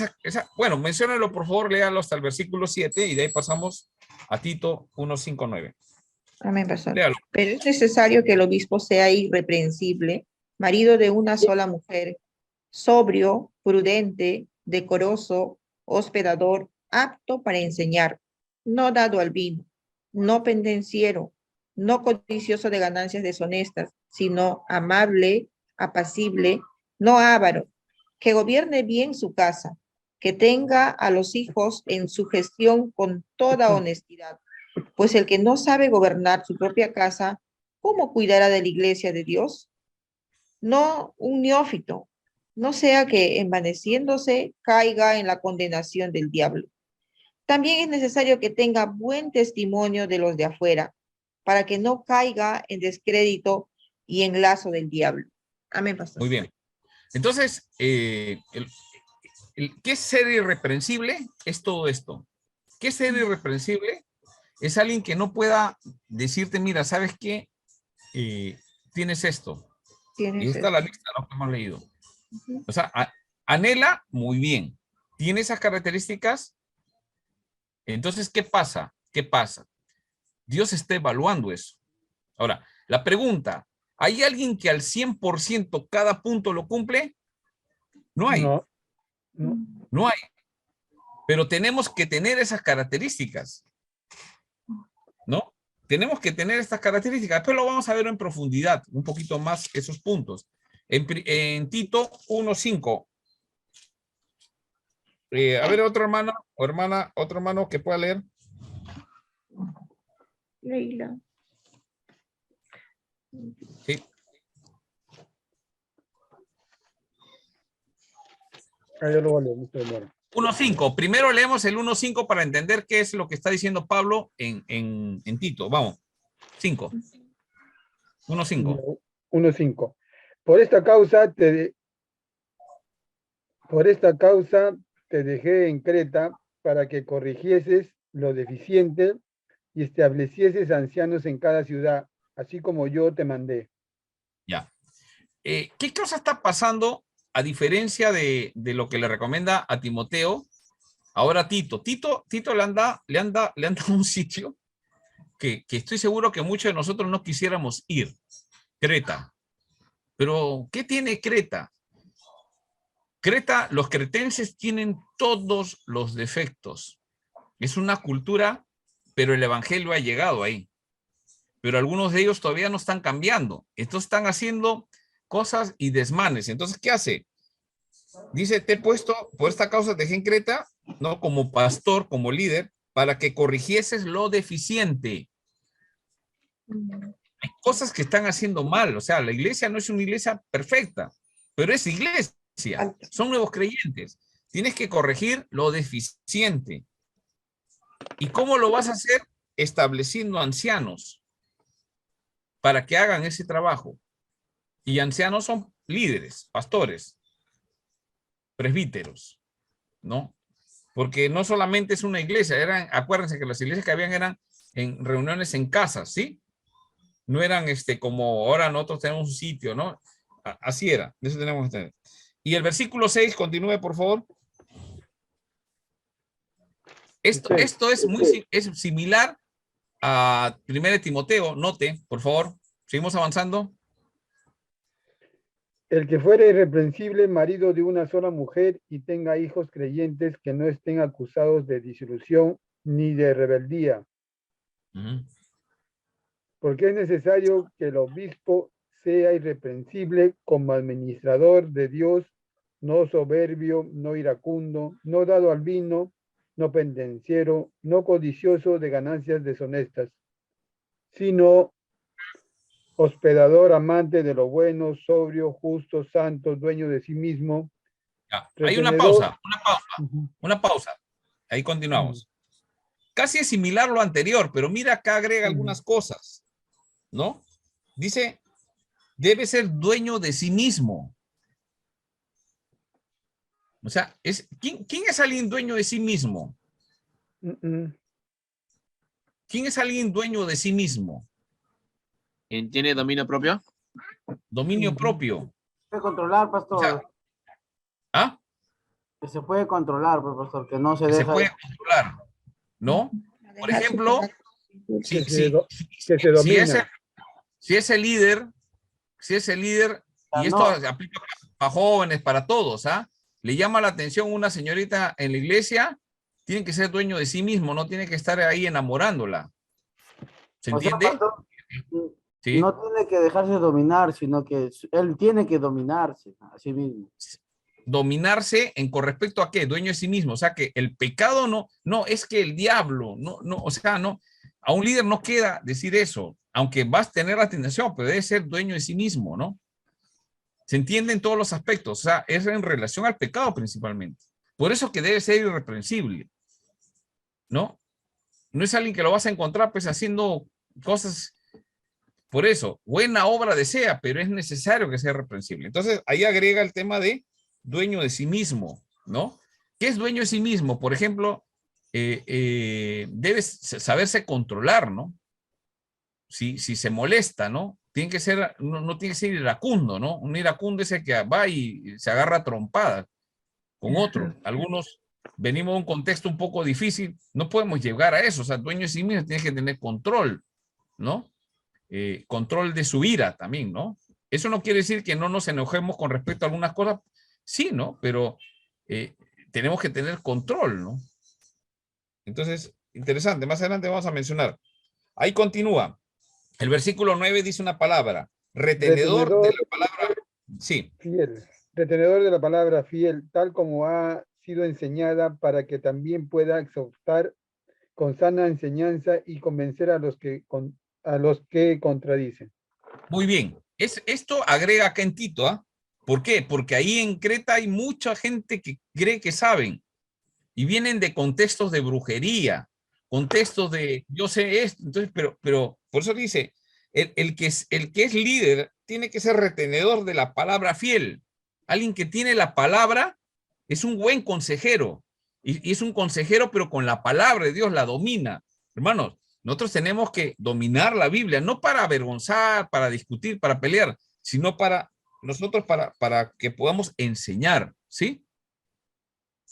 bueno, menciónalo por favor, léalo hasta el versículo 7 y de ahí pasamos a Tito 1:5-9. Amén, pastor. Léalo. Pero es necesario que el obispo sea irreprensible, marido de una sola mujer, sobrio, prudente, decoroso, hospedador, apto para enseñar, no dado al vino, no pendenciero, no codicioso de ganancias deshonestas, sino amable, apacible, no avaro, que gobierne bien su casa, que tenga a los hijos en su gestión con toda honestidad. Pues el que no sabe gobernar su propia casa, ¿cómo cuidará de la iglesia de Dios? No un neófito, no sea que envaneciéndose caiga en la condenación del diablo. También es necesario que tenga buen testimonio de los de afuera, para que no caiga en descrédito y en lazo del diablo. Amén, pastor. Muy bien. Entonces, ¿qué es ser irreprensible? Es todo esto. ¿Qué es ser irreprensible? Es alguien que no pueda decirte, mira, ¿sabes qué? Tienes esto. Y esta es la lista, ¿no? Que hemos leído. O sea, anhela, muy bien. Tiene esas características. Entonces, ¿qué pasa? ¿qué pasa? Dios está evaluando eso. Ahora, la pregunta, ¿hay alguien que al 100% cada punto lo cumple? No hay. No, no. No hay. Pero tenemos que tener esas características, ¿no? Tenemos que tener estas características. Después lo vamos a ver en profundidad, un poquito más esos puntos. En Tito 1:5. A ver, otro hermano o hermana, otro hermano que pueda leer. Leila. Sí. Ahí yo lo voy a leer, no se demora. 1:5. Primero leemos el 1:5 para entender qué es lo que está diciendo Pablo en Tito. Vamos. 5. 1:5. 1:5. Por esta causa te dejé en Creta para que corrigieses lo deficiente y establecieses ancianos en cada ciudad, así como yo te mandé. Ya. ¿Qué cosa está pasando a diferencia de lo que le recomienda a Timoteo? Ahora Tito le anda a un sitio que estoy seguro que muchos de nosotros no quisiéramos ir. Creta. Pero, ¿qué tiene Creta? Creta, los cretenses tienen todos los defectos. Es una cultura, pero el evangelio ha llegado ahí. Pero algunos de ellos todavía no están cambiando. Estos están haciendo cosas y desmanes. Entonces, ¿qué hace? Dice, te he puesto, por esta causa te dejé en Creta, ¿no? Como pastor, como líder, para que corrigieses lo deficiente. Hay cosas que están haciendo mal. O sea, la iglesia no es una iglesia perfecta, pero es iglesia. Son nuevos creyentes. Tienes que corregir lo deficiente. ¿Y cómo lo vas a hacer? Estableciendo ancianos para que hagan ese trabajo. Y ancianos son líderes, pastores, presbíteros, ¿no? Porque no solamente es una iglesia, acuérdense que las iglesias que habían eran en reuniones en casas, ¿sí? No eran como ahora nosotros tenemos un sitio, ¿no? Así era, de eso tenemos que tener. Y el versículo 6, continúe, por favor. Esto es similar a 1 Timoteo, note, por favor. Seguimos avanzando. El que fuere irreprensible, marido de una sola mujer y tenga hijos creyentes que no estén acusados de disolución ni de rebeldía. Porque es necesario que el obispo sea irreprensible como administrador de Dios, no soberbio, no iracundo, no dado al vino, no pendenciero, no codicioso de ganancias deshonestas, sino hospedador, amante de lo bueno, sobrio, justo, santo, dueño de sí mismo. Ya, hay una pausa. Ahí continuamos. Casi es similar lo anterior, pero mira acá agrega algunas cosas, ¿no? Dice, debe ser dueño de sí mismo. O sea, ¿quién es alguien dueño de sí mismo? ¿Quién es alguien dueño de sí mismo? ¿Quién tiene dominio propio? Dominio propio. Se puede controlar, pastor. O sea, ¿ah? Que se puede controlar, pues, pastor, que no se Que deja. se puede controlar, ¿no? Por ejemplo, si ese líder, y esto aplica para jóvenes, para todos, ¿ah? Le llama la atención una señorita en la iglesia, tiene que ser dueño de sí mismo, no tiene que estar ahí enamorándola. ¿Se entiende? O sea, pastor, ¿sí? No tiene que dejarse dominar, sino que él tiene que dominarse a sí mismo. Dominarse con respecto a qué, dueño de sí mismo, o sea que el pecado no es que el diablo, o sea, no, a un líder no queda decir eso, aunque vas a tener la tentación, pero debe ser dueño de sí mismo, ¿no? Se entiende en todos los aspectos, o sea, es en relación al pecado principalmente. Por eso que debe ser irreprensible, ¿no? No es alguien que lo vas a encontrar pues haciendo cosas. Por eso, buena obra desea, pero es necesario que sea reprensible. Entonces, ahí agrega el tema de dueño de sí mismo, ¿no? ¿Qué es dueño de sí mismo? Por ejemplo, debe saberse controlar, ¿no? Si se molesta, ¿no? Tiene que ser, no tiene que ser iracundo, ¿no? Un iracundo es el que va y se agarra a trompadas con otro. Algunos venimos de un contexto un poco difícil, no podemos llegar a eso. O sea, dueño de sí mismo tiene que tener control, ¿no? Control de su ira también, ¿no? Eso no quiere decir que no nos enojemos con respecto a algunas cosas, sí, ¿no? Pero tenemos que tener control, ¿no? Entonces, interesante, más adelante vamos a mencionar. Ahí continúa. El versículo 9 dice una palabra, retenedor de la palabra, sí. Fiel. Retenedor de la palabra fiel, tal como ha sido enseñada, para que también pueda exhortar con sana enseñanza y convencer a los que contradicen. Muy bien. Esto agrega acá en Tito, ¿ah? ¿Por qué? Porque ahí en Creta hay mucha gente que cree que saben y vienen de contextos de brujería, contextos de yo sé esto, entonces, pero por eso dice, el que es líder tiene que ser retenedor de la palabra fiel. Alguien que tiene la palabra es un buen consejero y es un consejero, pero con la palabra de Dios la domina. Hermanos, nosotros tenemos que dominar la Biblia, no para avergonzar, para discutir, para pelear, sino para nosotros, para que podamos enseñar, ¿sí?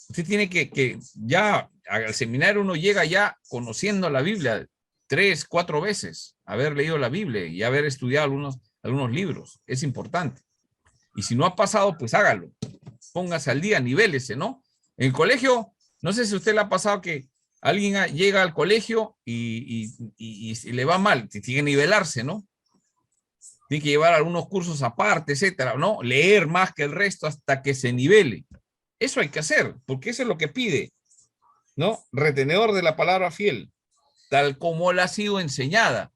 Usted tiene que ya al seminario uno llega ya conociendo la Biblia 3, 4 veces, haber leído la Biblia y haber estudiado algunos libros. Es importante. Y si no ha pasado, pues hágalo. Póngase al día, nivélese, ¿no? En el colegio, no sé si a usted le ha pasado que alguien llega al colegio y le va mal, tiene que nivelarse, ¿no? Tiene que llevar algunos cursos aparte, etcétera, ¿no? Leer más que el resto hasta que se nivele. Eso hay que hacer, porque eso es lo que pide, ¿no? Retenedor de la palabra fiel, tal como la ha sido enseñada.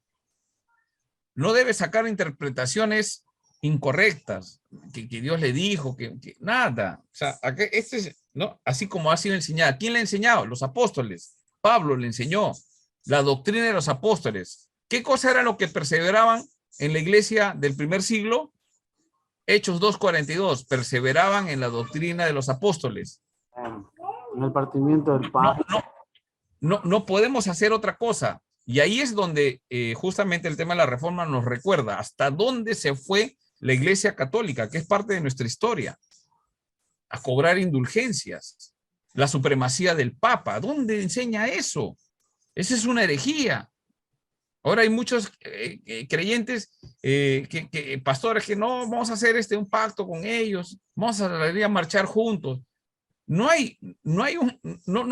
No debe sacar interpretaciones incorrectas, que Dios le dijo, que nada. O sea, ¿no? Así como ha sido enseñada. ¿Quién le ha enseñado? Los apóstoles. Pablo le enseñó la doctrina de los apóstoles. ¿Qué cosa era lo que perseveraban en la iglesia del primer siglo? Hechos 2:42, perseveraban en la doctrina de los apóstoles. En el partimiento del pan. No podemos hacer otra cosa. Y ahí es donde justamente el tema de la reforma nos recuerda hasta dónde se fue la iglesia católica, que es parte de nuestra historia, a cobrar indulgencias, la supremacía del Papa. ¿Dónde enseña eso? Esa es una herejía. Ahora hay muchos creyentes, pastores, que no, vamos a hacer un pacto con ellos, vamos a salir a marchar juntos. No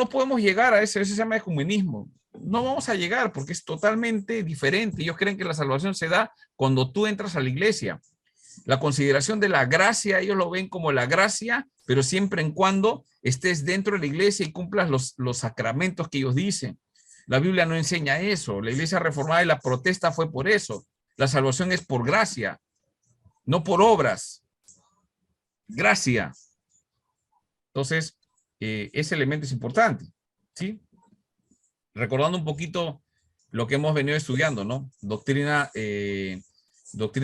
podemos llegar a eso se llama ecumenismo. No vamos a llegar porque es totalmente diferente. Ellos creen que la salvación se da cuando tú entras a la iglesia. La consideración de la gracia, ellos lo ven como la gracia, pero siempre en cuando estés dentro de la iglesia y cumplas los sacramentos que ellos dicen. La Biblia no enseña eso. La iglesia reformada y la protesta fue por eso. La salvación es por gracia, no por obras. Gracia. Entonces, ese elemento es importante, ¿sí? Recordando un poquito lo que hemos venido estudiando, ¿no? Doctrina de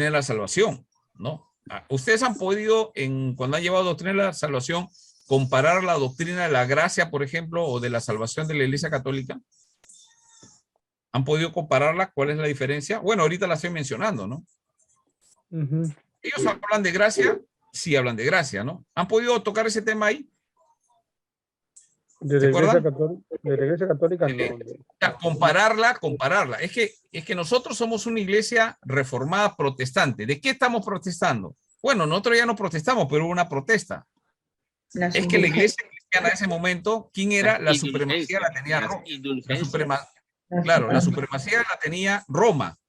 la salvación, ¿no? Ustedes han podido, cuando han llevado doctrina de la salvación, comparar la doctrina de la gracia, por ejemplo, o de la salvación de la Iglesia Católica. ¿Han podido compararla? ¿Cuál es la diferencia? Bueno, ahorita la estoy mencionando, ¿no? Ellos hablan de gracia, sí hablan de gracia, ¿no? ¿Han podido tocar ese tema ahí? De la Iglesia Católica no. Compararla. Es que nosotros somos una iglesia reformada protestante. ¿De qué estamos protestando? Bueno, nosotros ya no protestamos, pero hubo una protesta. Es que la iglesia cristiana en ese momento, ¿quién era? La supremacía la tenía Roma. Claro, la supremacía la tenía Roma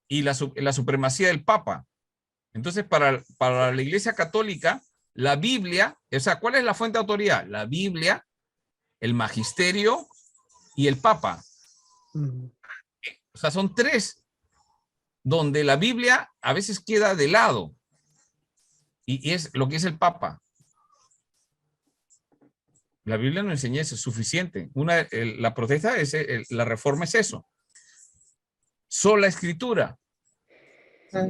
y la supremacía del Papa. Entonces, para la Iglesia Católica, la Biblia, o sea, ¿cuál es la fuente de autoridad? La Biblia, el magisterio y el Papa. O sea, son tres, donde la Biblia a veces queda de lado y es lo que es el Papa. La Biblia no enseña eso, es suficiente. La protesta, la reforma es eso. Sola escritura.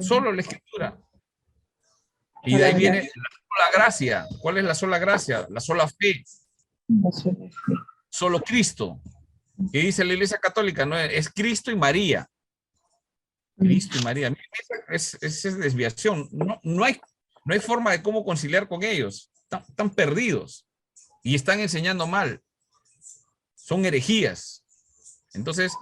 Solo la escritura. Y de ahí viene la sola gracia. ¿Cuál es la sola gracia? La sola fe. Solo Cristo. ¿Qué dice la Iglesia Católica? No, es Cristo y María. Cristo y María. Esa es desviación. No hay forma de cómo conciliar con ellos. Están perdidos. y están enseñando mal. Son herejías. Entonces,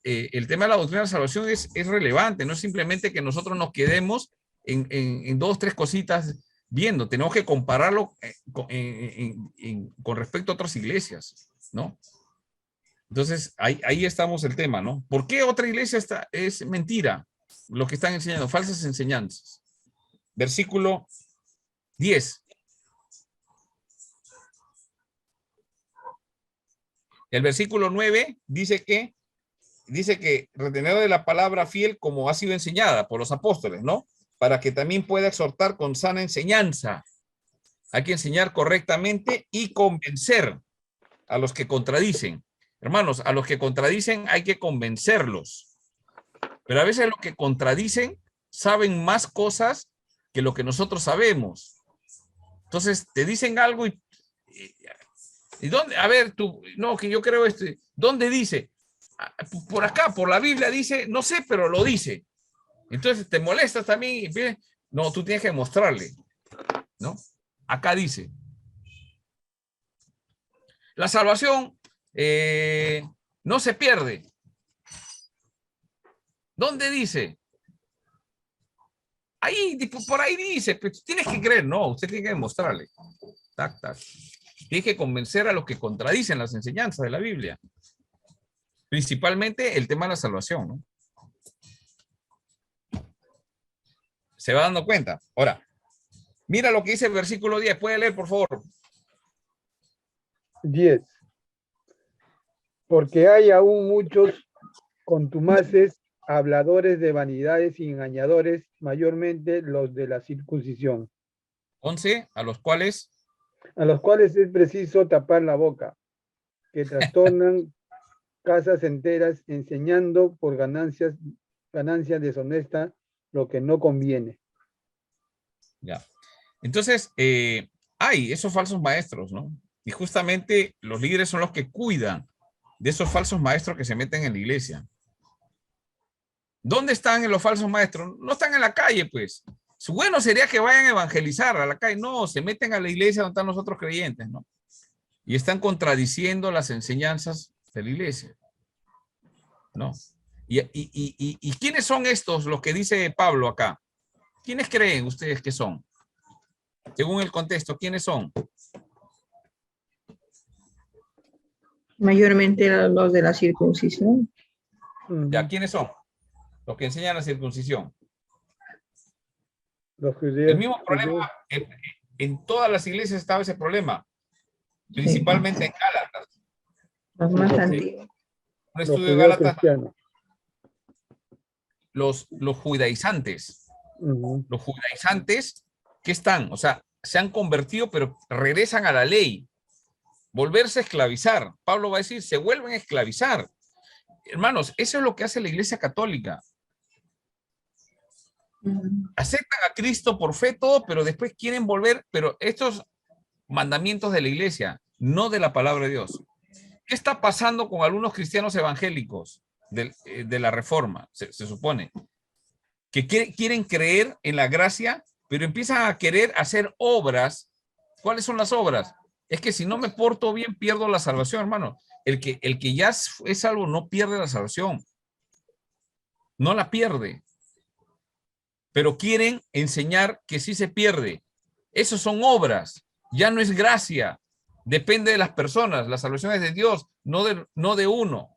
el tema de la doctrina de la salvación es relevante, no es simplemente que nosotros nos quedemos en dos, tres cositas viendo, tenemos que compararlo con respecto a otras iglesias, ¿no? Entonces, ahí estamos el tema, ¿no? ¿Por qué otra iglesia es mentira? Lo que están enseñando, falsas enseñanzas. Versículo 10. El versículo 9 dice que retener de la palabra fiel como ha sido enseñada por los apóstoles, ¿no? Para que también pueda exhortar con sana enseñanza. Hay que enseñar correctamente y convencer a los que contradicen. Hermanos, a los que contradicen hay que convencerlos. Pero a veces los que contradicen saben más cosas que lo que nosotros sabemos. Entonces te dicen algo y ¿dónde? A ver, tú, no, que yo creo ¿dónde dice? Por acá, por la Biblia dice, no sé, pero lo dice. Entonces te molestas también. No, tú tienes que mostrarle, ¿no? Acá dice. La salvación no se pierde. ¿Dónde dice? Ahí, por ahí dice, pues tienes que creer. No, usted tiene que demostrarle. Tac, tac. Tiene que convencer a los que contradicen las enseñanzas de la Biblia. Principalmente el tema de la salvación, ¿no? ¿Se va dando cuenta? Ahora, mira lo que dice el versículo 10. ¿Puede leer, por favor? 10. Porque hay aún muchos contumaces, habladores de vanidades y engañadores, mayormente los de la circuncisión. 11, a los cuales Es preciso tapar la boca, que trastornan casas enteras, enseñando por ganancia deshonesta lo que no conviene. Ya. Entonces, hay esos falsos maestros, ¿no? Y justamente los líderes son los que cuidan de esos falsos maestros que se meten en la iglesia. ¿Dónde están los falsos maestros? No están en la calle, pues. Bueno sería que vayan a evangelizar a la calle. No, se meten a la iglesia donde están los otros creyentes, ¿no? Y están contradiciendo las enseñanzas de la iglesia, ¿no? ¿Y quiénes son estos, los que dice Pablo acá? ¿Quiénes creen ustedes que son? Según el contexto, ¿quiénes son? Mayormente los de la circuncisión. ¿Ya quiénes son? Los que enseñan la circuncisión. Los judíos. El mismo problema, en todas las iglesias estaba ese problema, principalmente en Gálatas. Los más antiguos. Un estudio de judíos Gálatas, cristianos. los judaizantes. Ujú. Los judaizantes, ¿qué están? O sea, se han convertido, pero regresan a la ley. Volverse a esclavizar. Pablo va a decir, se vuelven a esclavizar. Hermanos, eso es lo que hace la Iglesia Católica. Aceptan a Cristo por fe todo, pero después quieren volver, pero estos mandamientos de la Iglesia, no de la palabra de Dios. ¿Qué está pasando con algunos cristianos evangélicos de la Reforma? Se supone que quieren creer en la gracia, pero empiezan a querer hacer obras. ¿Cuáles son las obras? Es que si no me porto bien, pierdo la salvación, hermano. El que ya es salvo no pierde la salvación. No la pierde. Pero quieren enseñar que sí se pierde. Esos son obras. Ya no es gracia. Depende de las personas. La salvación es de Dios, no de uno.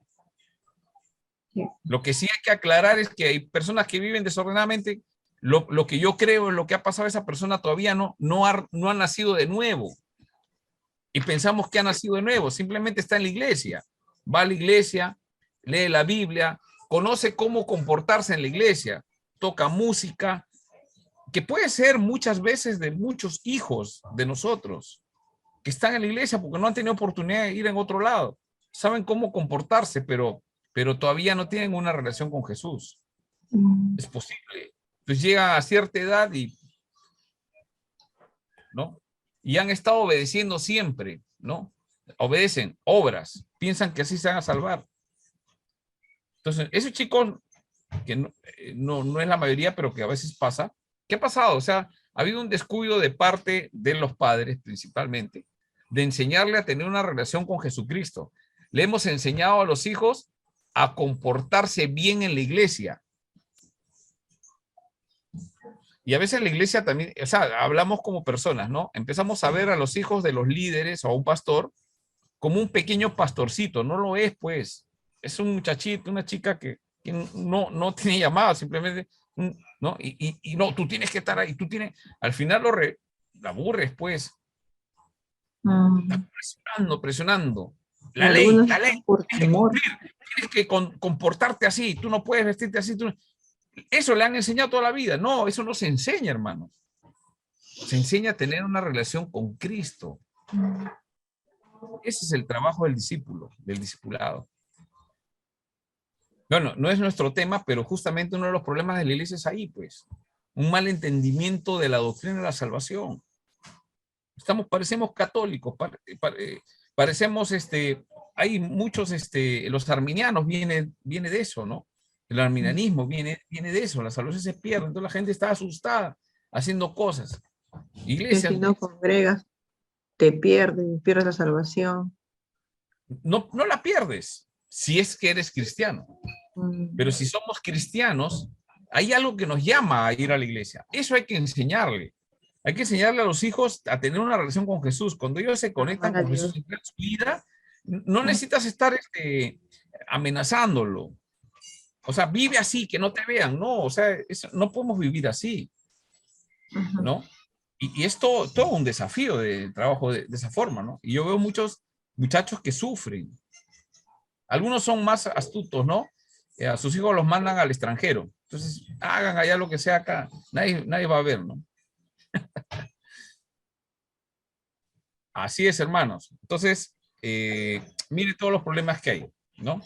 Lo que sí hay que aclarar es que hay personas que viven desordenadamente. Lo que yo creo, lo que ha pasado a esa persona todavía no ha nacido de nuevo. Y pensamos que ha nacido de nuevo. Simplemente está en la iglesia. Va a la iglesia, lee la Biblia, conoce cómo comportarse en la iglesia, toca música, que puede ser muchas veces de muchos hijos de nosotros que están en la iglesia porque no han tenido oportunidad de ir en otro lado. Saben cómo comportarse, pero todavía no tienen una relación con Jesús. Es posible. Pues llegan a cierta edad ¿no? Y han estado obedeciendo siempre, ¿no? Obedecen obras, piensan que así se van a salvar. Entonces, esos chicos, que no es la mayoría, pero que a veces pasa, ¿qué ha pasado? O sea, ha habido un descuido de parte de los padres, principalmente, de enseñarle a tener una relación con Jesucristo. Le hemos enseñado a los hijos a comportarse bien en la iglesia. Y a veces la iglesia también, o sea, hablamos como personas, ¿no? Empezamos a ver a los hijos de los líderes o a un pastor como un pequeño pastorcito. No lo es, pues. Es un muchachito, una chica que no tiene llamada, simplemente, ¿no? Y no, tú tienes que estar ahí, tú tienes, al final la aburres, pues. Estás presionando. La ley, Por tienes que temor. cumplir, tienes que comportarte así, tú no puedes vestirte así. Eso le han enseñado toda la vida. No, eso no se enseña, hermano. Se enseña a tener una relación con Cristo. Ese es el trabajo del discípulo, del discipulado. Bueno, no es nuestro tema, pero justamente uno de los problemas de la iglesia es ahí, pues. Un mal entendimiento de la doctrina de la salvación. Parecemos católicos, parecemos, hay muchos, los arminianos viene de eso, ¿no? El arminianismo viene de eso, la salvación se pierde, entonces la gente está asustada haciendo cosas. Que Iglesia, si no congregas, pierdes la salvación. no la pierdes si es que eres cristiano. Pero si somos cristianos, hay algo que nos llama a ir a la iglesia. Eso hay que enseñarle. Hay que enseñarle a los hijos a tener una relación con Jesús. Cuando ellos se conectan con Jesús en su vida, no necesitas estar amenazándolo. O sea, vive así, que no te vean. No, o sea, no podemos vivir así, ¿no? Y es todo un desafío de trabajo de esa forma, ¿no? Y yo veo muchos muchachos que sufren. Algunos son más astutos, ¿no? A sus hijos los mandan al extranjero. Entonces, hagan allá lo que sea acá. Nadie va a ver, ¿no? Así es, hermanos. Entonces, mire todos los problemas que hay, ¿no?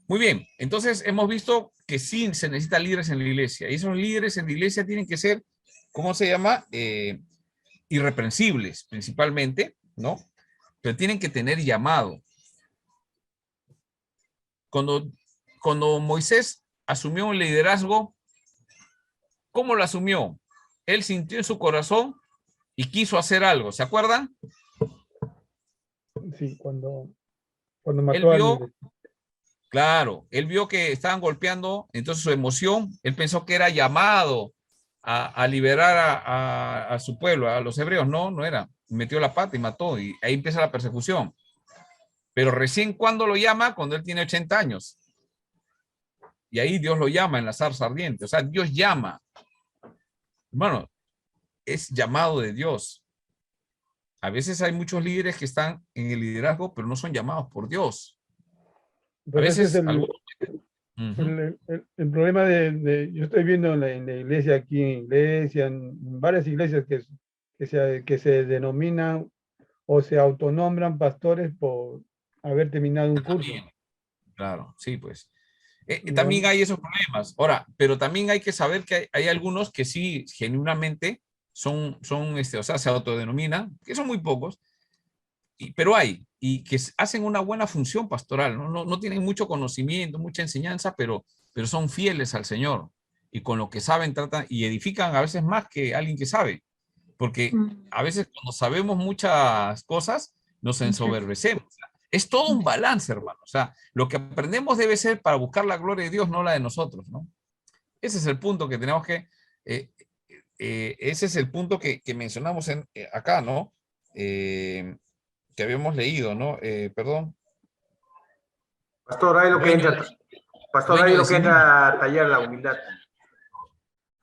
Muy bien. Entonces, hemos visto que sí se necesitan líderes en la iglesia. Y esos líderes en la iglesia tienen que ser, ¿cómo se llama? Irreprensibles, principalmente, ¿no? Pero tienen que tener llamado. Cuando Moisés asumió un liderazgo, ¿cómo lo asumió? Él sintió en su corazón y quiso hacer algo. ¿Se acuerdan? Sí, cuando mató al líder. Claro, él vio que estaban golpeando, entonces su emoción, él pensó que era llamado a liberar a su pueblo, a los hebreos. No era. Metió la pata y mató, y ahí empieza la persecución. Pero recién cuando lo llama, cuando él tiene 80 años. Y ahí Dios lo llama en la zarza ardiente. O sea, Dios llama. Hermano, es llamado de Dios. A veces hay muchos líderes que están en el liderazgo, pero no son llamados por Dios. Pero a veces ese es el problema yo estoy viendo en la iglesia, aquí en iglesia, en varias iglesias que se denominan o se autonombran pastores por haber terminado un curso. Claro, sí, pues. También hay esos problemas. Ahora, pero también hay que saber que hay algunos que sí, genuinamente, o sea, se autodenominan, que son muy pocos, pero hay, y que hacen una buena función pastoral, no tienen mucho conocimiento, mucha enseñanza, pero son fieles al Señor, y con lo que saben tratan, y edifican a veces más que alguien que sabe, porque a veces cuando sabemos muchas cosas, nos ensoberbecemos. Es todo un balance, hermano. O sea, lo que aprendemos debe ser para buscar la gloria de Dios, no la de nosotros, ¿no? Ese es el punto que tenemos que, ese es el punto que mencionamos acá, ¿no? Que habíamos leído, ¿no? Perdón. Pastor, ahí lo que entra, pastor, ahí lo que entra a tallar la humildad.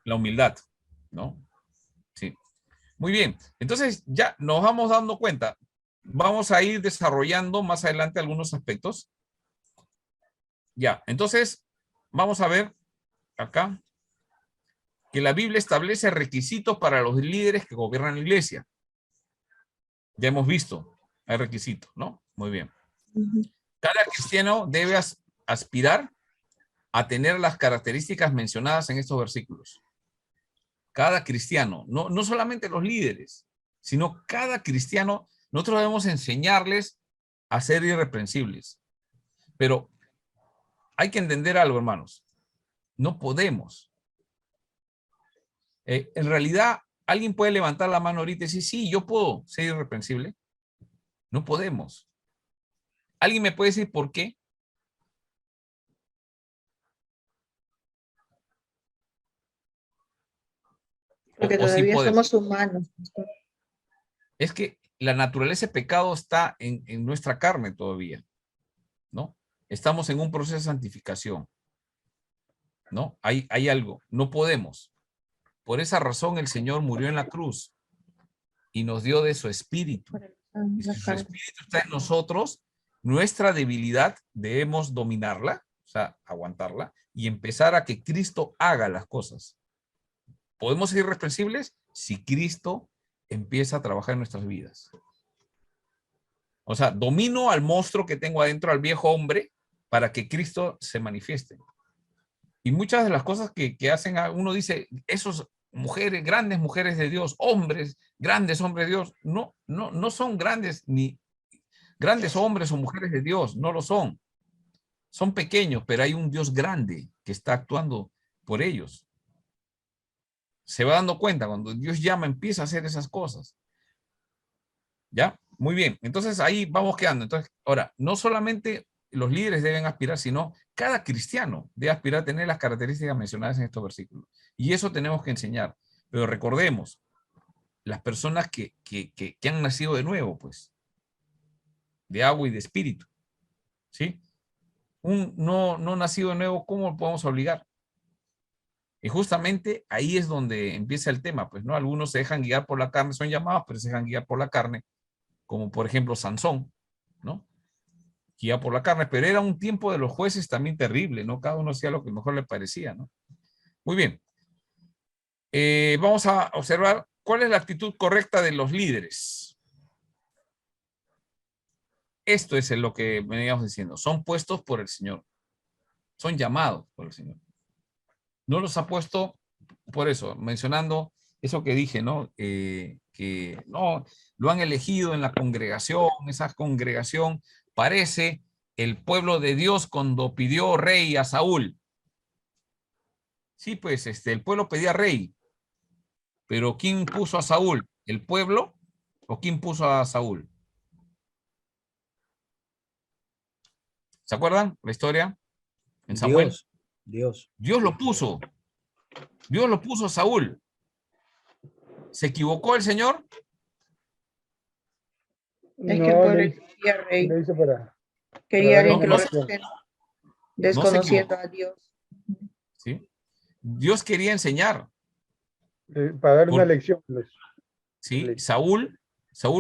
La humildad, ¿no? Sí. Muy bien. Entonces ya nos vamos dando cuenta. Vamos a ir desarrollando más adelante algunos aspectos. Ya, entonces vamos a ver acá que la Biblia establece requisitos para los líderes que gobiernan la iglesia. Ya hemos visto, hay requisitos, ¿no? Muy bien. Cada cristiano debe aspirar a tener las características mencionadas en estos versículos. Cada cristiano, no solamente los líderes, sino cada cristiano. Nosotros debemos enseñarles a ser irreprensibles. Pero hay que entender algo, hermanos. No podemos. En realidad, alguien puede levantar la mano ahorita y decir, sí, yo puedo ser irreprensible. No podemos. ¿Alguien me puede decir por qué? Porque O sí todavía podemos. somos humanos. Es que la naturaleza de pecado está en nuestra carne todavía, ¿no? Estamos en un proceso de santificación, ¿no? Hay algo, no podemos. Por esa razón el Señor murió en la cruz y nos dio de su espíritu. Y si su espíritu está en nosotros, nuestra debilidad debemos dominarla, o sea, aguantarla, y empezar a que Cristo haga las cosas. ¿Podemos ser irreprensibles? Si Cristo empieza a trabajar en nuestras vidas. O sea, domino al monstruo que tengo adentro, al viejo hombre, para que Cristo se manifieste. Y muchas de las cosas que hacen, uno dice, esos mujeres, grandes mujeres de Dios, hombres, grandes hombres de Dios, no son grandes ni grandes hombres o mujeres de Dios, no lo son. Son pequeños, pero hay un Dios grande que está actuando por ellos. Se va dando cuenta, cuando Dios llama, empieza a hacer esas cosas. ¿Ya? Muy bien. Entonces ahí vamos quedando. Entonces, ahora, no solamente los líderes deben aspirar, sino cada cristiano debe aspirar a tener las características mencionadas en estos versículos. Y eso tenemos que enseñar. Pero recordemos, las personas que han nacido de nuevo, pues, de agua y de espíritu, ¿sí? Un no nacido de nuevo, ¿cómo lo podemos obligar? Y justamente ahí es donde empieza el tema, pues, ¿no? Algunos se dejan guiar por la carne, son llamados, pero se dejan guiar por la carne, como por ejemplo Sansón, ¿no? Guiado por la carne, pero era un tiempo de los jueces también terrible, ¿no? Cada uno hacía lo que mejor le parecía, ¿no? Muy bien. Vamos a observar cuál es la actitud correcta de los líderes. Esto es lo que veníamos diciendo. Son puestos por el Señor. Son llamados por el Señor. No los ha puesto por eso, mencionando eso que dije, ¿no? Que no, lo han elegido en la congregación, esa congregación parece el pueblo de Dios cuando pidió rey a Saúl. Sí, pues el pueblo pedía rey, pero ¿quién puso a Saúl? ¿El pueblo o quién puso a Saúl? ¿Se acuerdan la historia en Samuel? Dios. Dios lo puso. Dios lo puso a Saúl. ¿Se equivocó el Señor? Es que el No, pueblo le hizo, quería rey, le hizo para quería darle alguien No, que una lo no se, lección. represente, no se desconociendo equivocó. a Dios. ¿Sí? Dios quería enseñar. Para dar una Por, lección. ¿sí? Saúl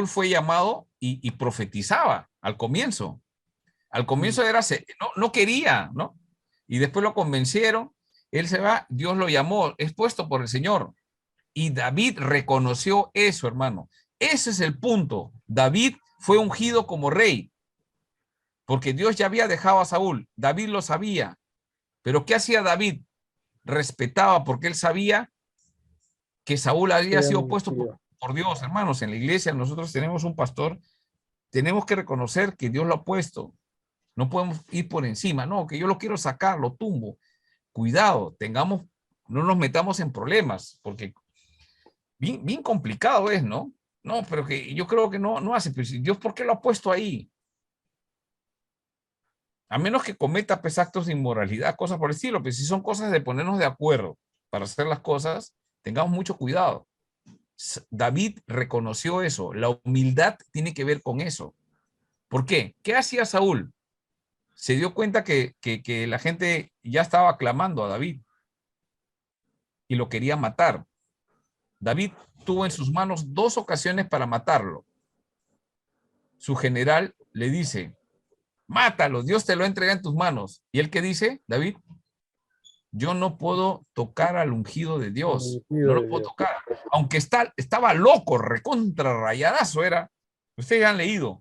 fue llamado y profetizaba al comienzo. Al comienzo era, no quería, ¿no? Y después lo convencieron, él se va, Dios lo llamó, es puesto por el Señor. Y David reconoció eso, hermano. Ese es el punto. David fue ungido como rey, porque Dios ya había dejado a Saúl. David lo sabía. Pero ¿qué hacía David? Respetaba, porque él sabía que Saúl había sido puesto por Dios, hermanos. En la iglesia nosotros tenemos un pastor, tenemos que reconocer que Dios lo ha puesto. No podemos ir por encima, no, que yo lo quiero sacar, lo tumbo. Cuidado, no nos metamos en problemas, porque bien complicado es, ¿no? No, pero que yo creo que no hace, pero Dios, ¿por qué lo ha puesto ahí? A menos que cometa pues, actos de inmoralidad, cosas por el estilo, pero si son cosas de ponernos de acuerdo para hacer las cosas, tengamos mucho cuidado. David reconoció eso, la humildad tiene que ver con eso. ¿Por qué? ¿Qué hacía Saúl? Se dio cuenta que la gente ya estaba clamando a David y lo quería matar. David tuvo en sus manos 2 ocasiones para matarlo. Su general le dice, mátalo, Dios te lo entrega en tus manos. ¿Y él qué dice, David? Yo no puedo tocar al ungido de Dios, no lo puedo tocar. Aunque estaba loco, recontra rayadazo era. Ustedes ya han leído.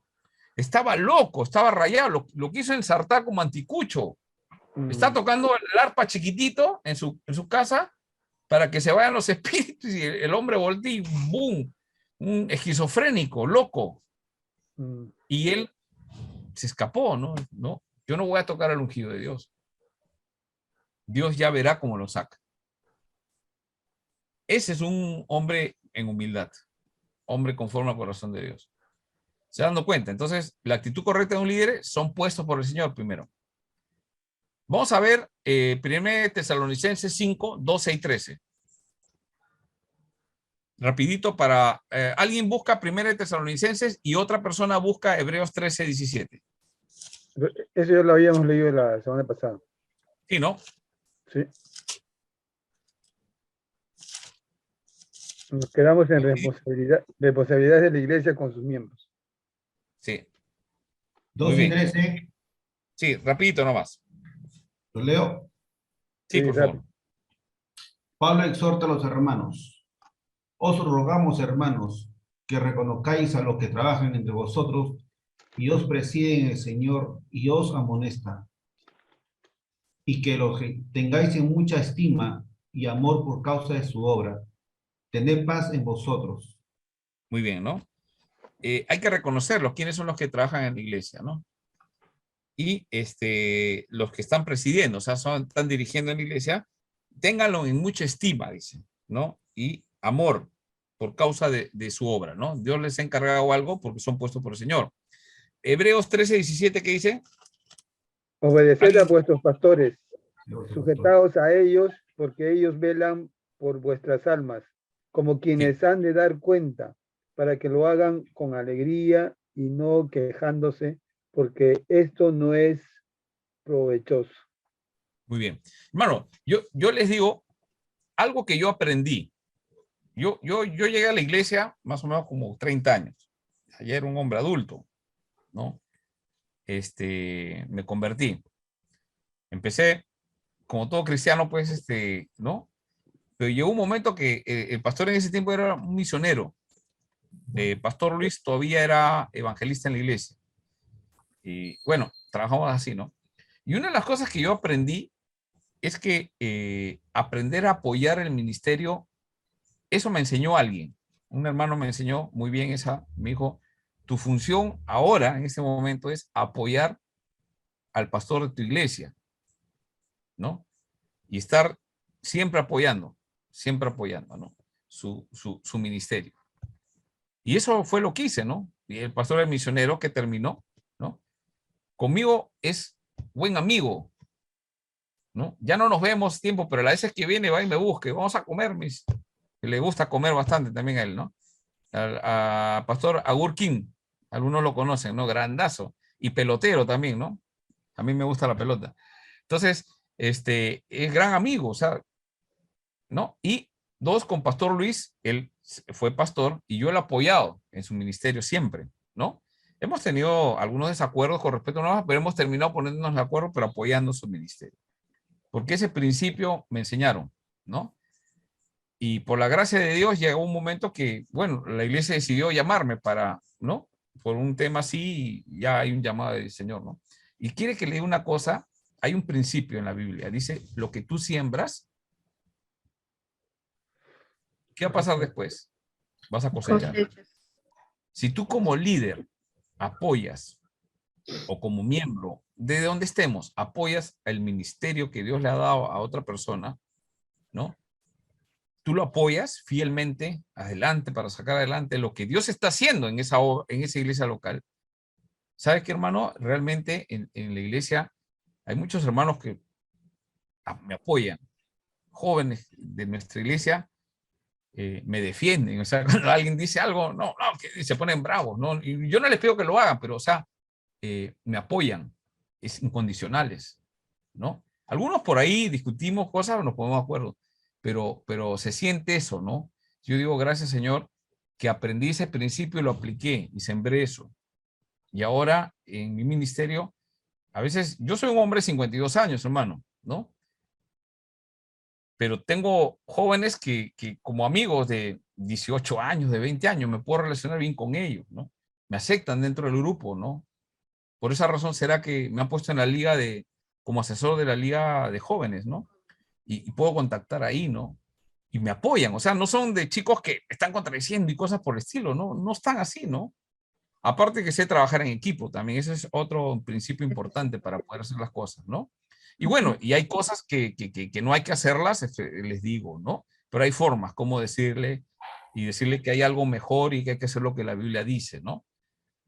Estaba loco, estaba rayado, lo quiso ensartar como anticucho. Está tocando el arpa chiquitito en su casa para que se vayan los espíritus y el hombre voltea y ¡boom! Un esquizofrénico, loco. Y él se escapó, ¿no? Yo no voy a tocar al ungido de Dios. Dios ya verá cómo lo saca. Ese es un hombre en humildad, hombre conforme al corazón de Dios. Se dando cuenta. Entonces, la actitud correcta de un líder son puestos por el Señor primero. Vamos a ver 1 Tesalonicenses 5, 12 y 13. Rapidito para... alguien busca 1 Tesalonicenses y otra persona busca Hebreos 13, 17. Eso ya lo habíamos leído la semana pasada. Sí, ¿no? Sí. Nos quedamos en responsabilidades de la iglesia con sus miembros. Sí. 2 y 13, Sí, rapidito nomás. ¿lo leo? Sí, Sí, por rápido. favor. Pablo exhorta a los hermanos. Os rogamos, hermanos, que reconozcáis a los que trabajan entre vosotros y os presiden el Señor y os amonesta, y que los tengáis en mucha estima y amor por causa de su obra. Tened paz en vosotros. Muy bien, ¿no? Hay que reconocerlos, quiénes son los que trabajan en la iglesia, ¿no? Y los que están presidiendo, o sea, están dirigiendo en la iglesia, ténganlo en mucha estima, dice, ¿no? Y amor por causa de su obra, ¿no? Dios les ha encargado algo porque son puestos por el Señor. Hebreos 13, 17, ¿qué dice? Obedeced a vuestros pastores, sujetaos a ellos, porque ellos velan por vuestras almas, como quienes han de dar cuenta, para que lo hagan con alegría y no quejándose, porque esto no es provechoso. Muy bien. Hermano, yo les digo algo que yo aprendí. Yo llegué a la iglesia más o menos como 30 años. Ayer era un hombre adulto, ¿no? Me convertí. Empecé, como todo cristiano, pues, ¿no? Pero llegó un momento que el pastor en ese tiempo era un misionero. Pastor Luis todavía era evangelista en la iglesia. Y bueno, trabajamos así, ¿no? Y una de las cosas que yo aprendí es que aprender a apoyar el ministerio, eso me enseñó alguien. Un hermano me enseñó muy bien esa, me dijo, tu función ahora, en este momento, es apoyar al pastor de tu iglesia, ¿no? Y estar siempre apoyando, ¿no? Su ministerio. Y eso fue lo que hice, ¿no? Y el pastor del misionero que terminó, ¿no? Conmigo es buen amigo, ¿no? Ya no nos vemos tiempo, pero a veces que viene va y me busca, vamos a comer, le gusta comer bastante también a él, ¿no? A Pastor Agur King, algunos lo conocen, ¿no? Grandazo. Y pelotero también, ¿no? A mí me gusta la pelota. Entonces, es gran amigo, o sea, ¿no? Y dos, con Pastor Luis, él fue pastor y yo lo he apoyado en su ministerio siempre, ¿no? Hemos tenido algunos desacuerdos con respecto a nosotros, pero hemos terminado poniéndonos de acuerdo, pero apoyando su ministerio. Porque ese principio me enseñaron, ¿no? Y por la gracia de Dios llegó un momento que, bueno, la iglesia decidió llamarme para, ¿no? Por un tema así, ya hay un llamado del Señor, ¿no? Y quiere que le diga una cosa, hay un principio en la Biblia, dice, lo que tú siembras, ¿qué va a pasar después? Vas a cosechar. Si tú como líder apoyas o como miembro, de donde estemos, apoyas el ministerio que Dios le ha dado a otra persona, ¿no? Tú lo apoyas fielmente adelante para sacar adelante lo que Dios está haciendo en esa iglesia local. ¿Sabes qué, hermano? Realmente en la iglesia hay muchos hermanos que me apoyan. Jóvenes de nuestra iglesia me defienden. O sea, cuando alguien dice algo, no, que se ponen bravos, ¿no? Y yo no les pido que lo hagan, pero, o sea, me apoyan. Es incondicionales, ¿no? Algunos por ahí discutimos cosas, nos ponemos de acuerdo, pero se siente eso, ¿no? Yo digo, gracias, Señor, que aprendí ese principio y lo apliqué y sembré eso. Y ahora en mi ministerio, a veces, yo soy un hombre de 52 años, hermano, ¿no? Pero tengo jóvenes que como amigos de 18 años, de 20 años, me puedo relacionar bien con ellos, ¿no? Me aceptan dentro del grupo, ¿no? Por esa razón será que me han puesto en la liga como asesor de la liga de jóvenes, ¿no? Y puedo contactar ahí, ¿no? Y me apoyan, o sea, no son de chicos que están contradiciendo y cosas por el estilo, ¿no? No están así, ¿no? Aparte que sé trabajar en equipo también, ese es otro principio importante para poder hacer las cosas, ¿no? Y bueno, y hay cosas que no hay que hacerlas, les digo, ¿no? Pero hay formas, como decirle y decirle que hay algo mejor y que hay que hacer lo que la Biblia dice, ¿no?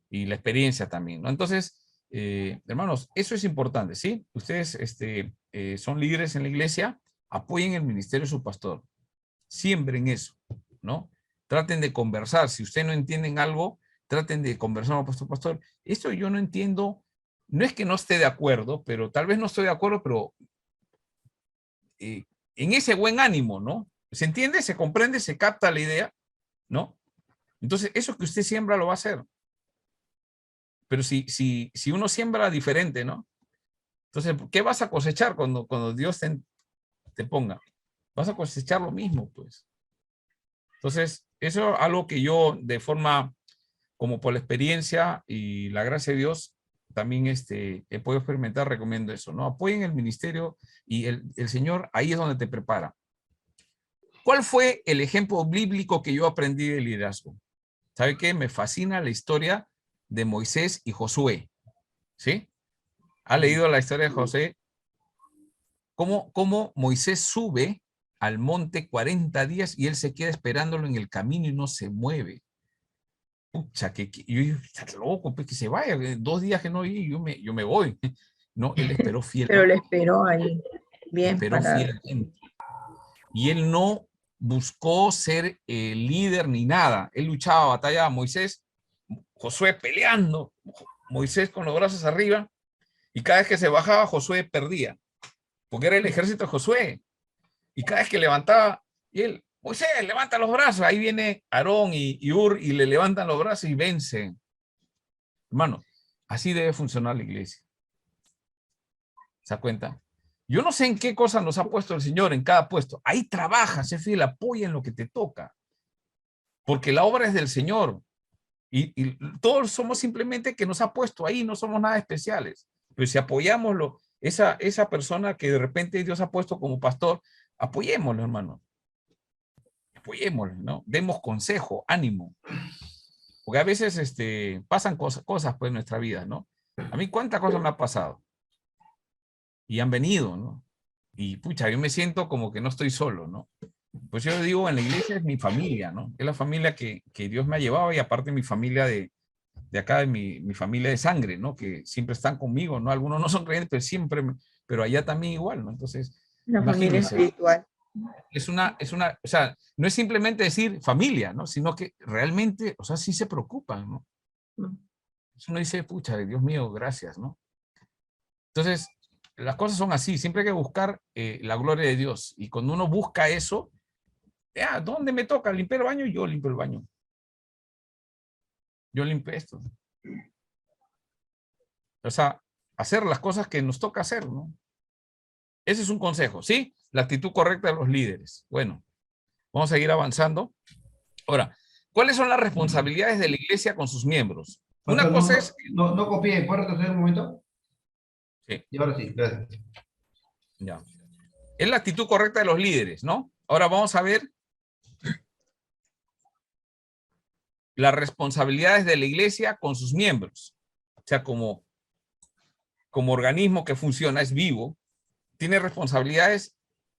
y la experiencia también, ¿no? Entonces, hermanos, eso es importante, ¿sí? Ustedes son líderes en la iglesia, apoyen el ministerio de su pastor, siembren eso, ¿no? Traten de conversar, si ustedes no entienden algo, traten de conversar con vuestro pastor. Esto yo no entiendo, no es que no esté de acuerdo, pero tal vez no estoy de acuerdo, pero en ese buen ánimo, ¿no? ¿Se entiende? ¿Se comprende? ¿Se capta la idea? ¿No? Entonces, eso que usted siembra lo va a hacer. Pero si uno siembra diferente, ¿no? Entonces, ¿qué vas a cosechar cuando Dios te ponga? Vas a cosechar lo mismo, pues. Entonces, eso es algo que yo, de forma, como por la experiencia y la gracia de Dios, también he podido experimentar, recomiendo eso, ¿no? Apoyen el ministerio y el Señor ahí es donde te prepara. ¿Cuál fue el ejemplo bíblico que yo aprendí de liderazgo? ¿Sabe qué? Me fascina la historia de Moisés y Josué. ¿Sí? ¿Ha leído la historia de José? ¿Cómo Moisés sube al monte 40 días y él se queda esperándolo en el camino y no se mueve? Pucha, yo digo, está loco, pues que se vaya, 2 días que no vi, yo me voy. No, él esperó fielmente. Pero le esperó ahí, bien Esperó parado. fielmente. Y él no buscó ser líder ni nada. Él luchaba, batallaba. Moisés, Josué peleando, Moisés con los brazos arriba, y cada vez que se bajaba, Josué perdía, porque era el ejército de Josué. Y cada vez que levantaba, y él, Moisés, levanta los brazos. Ahí viene Aarón y Ur, y le levantan los brazos y vencen. Hermano, así debe funcionar la iglesia. ¿Se da cuenta? Yo no sé en qué cosa nos ha puesto el Señor en cada puesto. Ahí trabaja, sé fiel, apoya en lo que te toca. Porque la obra es del Señor. Y todos somos simplemente que nos ha puesto ahí, no somos nada especiales. Pero si apoyamos esa persona que de repente Dios ha puesto como pastor, apoyémoslo, hermano. Apoyémoslo, ¿no? Demos consejo, ánimo. Porque a veces pasan cosas pues en nuestra vida, ¿no? A mí cuántas cosas me ha pasado. Y han venido, ¿no? Y pucha, yo me siento como que no estoy solo, ¿no? Pues yo digo, en la iglesia es mi familia, ¿no? Es la familia que Dios me ha llevado y aparte mi familia de acá, de mi familia de sangre, ¿no? Que siempre están conmigo, ¿no? Algunos no son creyentes, pero siempre, pero allá también igual, ¿no? Entonces, Una familia imagínense, espiritual. o sea, no es simplemente decir familia, ¿no? Sino que realmente, o sea, sí se preocupan, ¿no? Uno dice, pucha, Dios mío, gracias, ¿no? Entonces, las cosas son así, siempre hay que buscar la gloria de Dios. Y cuando uno busca eso, ¿dónde me toca limpiar el baño? Yo limpio el baño. Yo limpio esto. O sea, hacer las cosas que nos toca hacer, ¿no? Ese es un consejo, ¿sí? La actitud correcta de los líderes. Bueno, vamos a seguir avanzando. Ahora, ¿cuáles son las responsabilidades de la iglesia con sus miembros? Una cosa es... No copié, ¿puedes retroceder un momento? Sí. Y ahora sí, gracias. Ya. Es la actitud correcta de los líderes, ¿no? Ahora vamos a ver las responsabilidades de la iglesia con sus miembros. O sea, como organismo que funciona, es vivo, tiene responsabilidades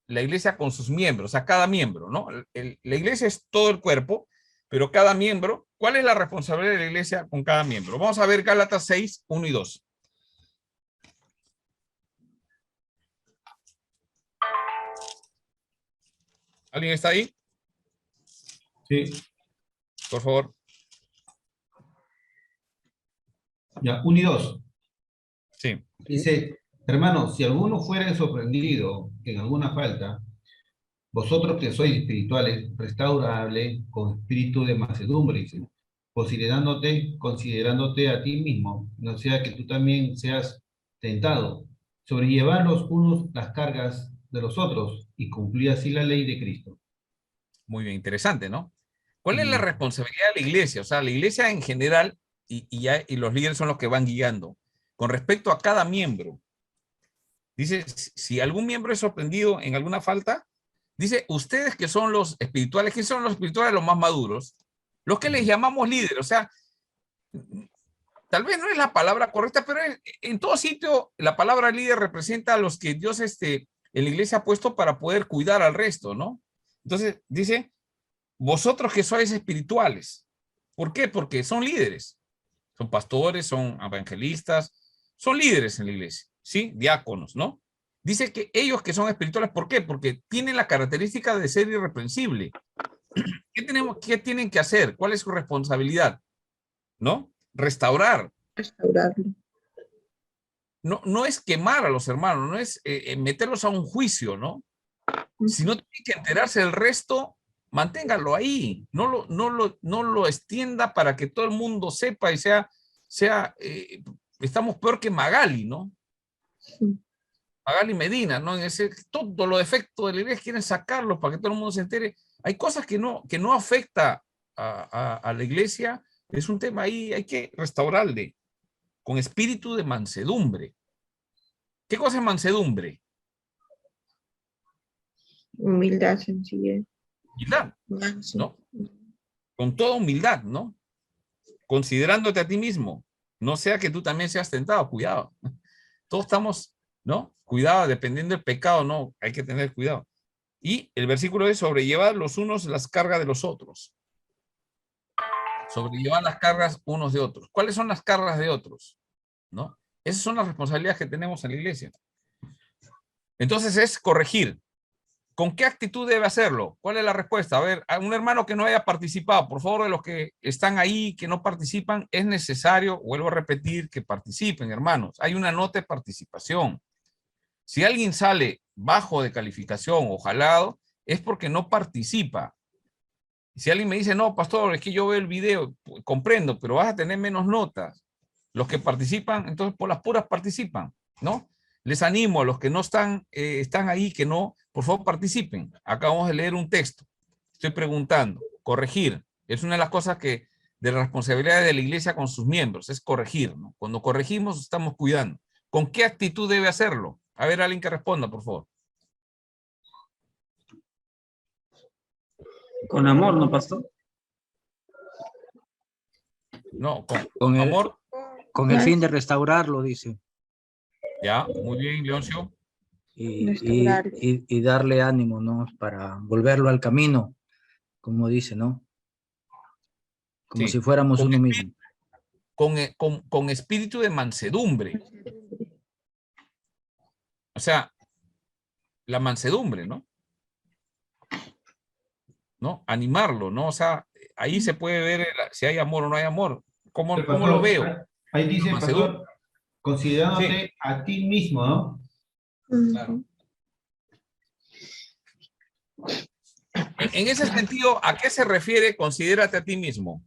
la iglesia con sus miembros, o sea, cada miembro, ¿no? La iglesia es todo el cuerpo, pero cada miembro, ¿cuál es la responsabilidad de la iglesia con cada miembro? Vamos a ver Gálatas 6, 1 y 2. ¿Alguien está ahí? Sí. Por favor. Ya, 1 y 2. Sí. Dice, hermanos, si alguno fuere sorprendido en alguna falta, vosotros que sois espirituales, restaurable con espíritu de mansedumbre, dice, considerándote a ti mismo, no sea que tú también seas tentado, sobrellevar los unos las cargas de los otros y cumplir así la ley de Cristo. Muy bien, interesante, ¿no? ¿Cuál es la responsabilidad de la iglesia? O sea, la iglesia en general, y los líderes son los que van guiando, con respecto a cada miembro. Dice, si algún miembro es sorprendido en alguna falta, dice, ustedes que son los espirituales, ¿quiénes son los espirituales? Los más maduros, los que les llamamos líderes. O sea, tal vez no es la palabra correcta, pero en todo sitio la palabra líder representa a los que Dios en la iglesia ha puesto para poder cuidar al resto, ¿no? Entonces dice, vosotros que sois espirituales. ¿Por qué? Porque son líderes. Son pastores, son evangelistas, son líderes en la iglesia, ¿sí? Diáconos, ¿no? Dice que ellos que son espirituales, ¿por qué? Porque tienen la característica de ser irreprensible. ¿Qué tienen que hacer? ¿Cuál es su responsabilidad? ¿No? Restaurar. Restaurarlo. No es quemar a los hermanos, no es meterlos a un juicio, ¿no? Si no tiene que enterarse del resto, manténgalo ahí. No lo extienda para que todo el mundo sepa y estamos peor que Magali, ¿no? Sí. Magali Medina, ¿no? Todo los defectos de la iglesia quieren sacarlos para que todo el mundo se entere. Hay cosas que no afecta a la iglesia. Es un tema ahí, hay que restaurarle con espíritu de mansedumbre. ¿Qué cosa es mansedumbre? Humildad, sencillez. Humildad, Manso. ¿no? Con toda humildad, ¿no? Considerándote a ti mismo. No sea que tú también seas tentado, cuidado. Todos estamos, ¿no? Cuidado, dependiendo del pecado, no, hay que tener cuidado. Y el versículo es sobrellevar los unos las cargas de los otros. Sobrellevar las cargas unos de otros. ¿Cuáles son las cargas de otros? ¿No? Esas son las responsabilidades que tenemos en la iglesia. Entonces es corregir. ¿Con qué actitud debe hacerlo? ¿Cuál es la respuesta? A ver, a un hermano que no haya participado, por favor, de los que están ahí, que no participan, es necesario, vuelvo a repetir, que participen, hermanos. Hay una nota de participación. Si alguien sale bajo de calificación o jalado, es porque no participa. Si alguien me dice, no, pastor, es que yo veo el video, comprendo, pero vas a tener menos notas. Los que participan, entonces por las puras participan, ¿no? Les animo a los que no están ahí, que no, por favor participen. Acabamos de leer un texto. Estoy preguntando, corregir. Es una de las cosas de la responsabilidad de la iglesia con sus miembros, es corregir, ¿no? Cuando corregimos estamos cuidando. ¿Con qué actitud debe hacerlo? A ver, alguien que responda, por favor. Con amor, ¿no, pastor? No, Con el, amor. con el fin de restaurarlo, dice. Ya, muy bien, Leoncio. Y darle ánimo, ¿no? Para volverlo al camino, como dice, ¿no? Como Sí. si fuéramos uno mismo. Con espíritu de mansedumbre. O sea, la mansedumbre, ¿no? ¿No? Animarlo, ¿no? O sea, ahí se puede ver si hay amor o no hay amor. ¿Cómo lo veo? Ahí dice, pastor, considerándote a ti mismo, ¿no? Claro. En ese sentido, ¿a qué se refiere considérate a ti mismo?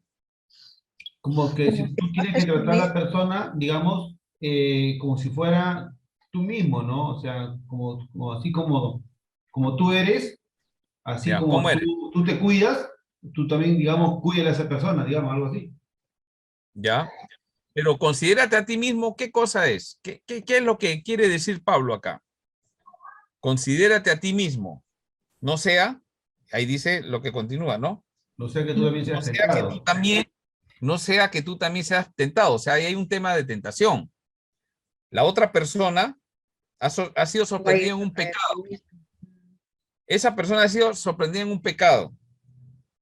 Como que si tú tienes que tratar a la persona, digamos, como si fuera tú mismo, ¿no? O sea, así como tú eres, así Ya, como ¿cómo eres? tú te cuidas, tú también, digamos, cuídale a esa persona, digamos, algo así. Ya. Pero considérate a ti mismo, ¿qué cosa es? ¿Qué es lo que quiere decir Pablo acá? Considérate a ti mismo. No sea, ahí dice lo que continúa, ¿no? No sea que tú también seas No sea que tú también, no sea que tú también seas tentado. O sea, ahí hay un tema de tentación. La otra persona ha sido sorprendida en un pecado. Esa persona ha sido sorprendida en un pecado.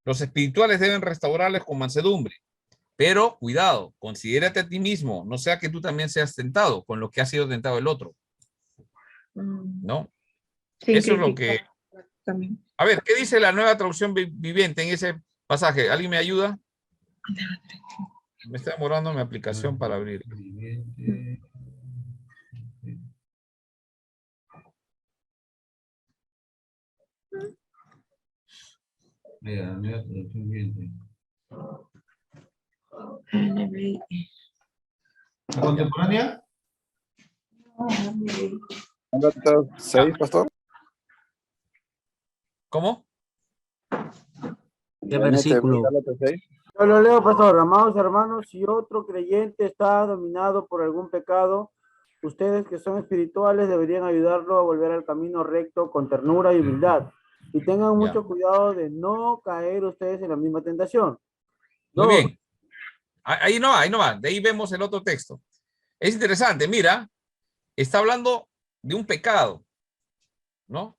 Los espirituales deben restaurarles con mansedumbre. Pero cuidado, considérate a ti mismo, no sea que tú también seas tentado con lo que ha sido tentado el otro. ¿No? Eso es lo que... También. A ver, ¿qué dice la Nueva Traducción Viviente en ese pasaje? ¿Alguien me ayuda? Me está demorando mi aplicación para abrir. Mira, Nueva Traducción Viviente. ¿La contemporánea? ¿6, pastor? ¿Cómo? ¿Qué versículo? Yo lo leo, pastor. Amados hermanos, si otro creyente está dominado por algún pecado, ustedes que son espirituales deberían ayudarlo a volver al camino recto con ternura y humildad. Y tengan mucho cuidado de no caer ustedes en la misma tentación. Muy bien. Ahí no va. De ahí vemos el otro texto. Es interesante, mira, está hablando de un pecado, ¿no?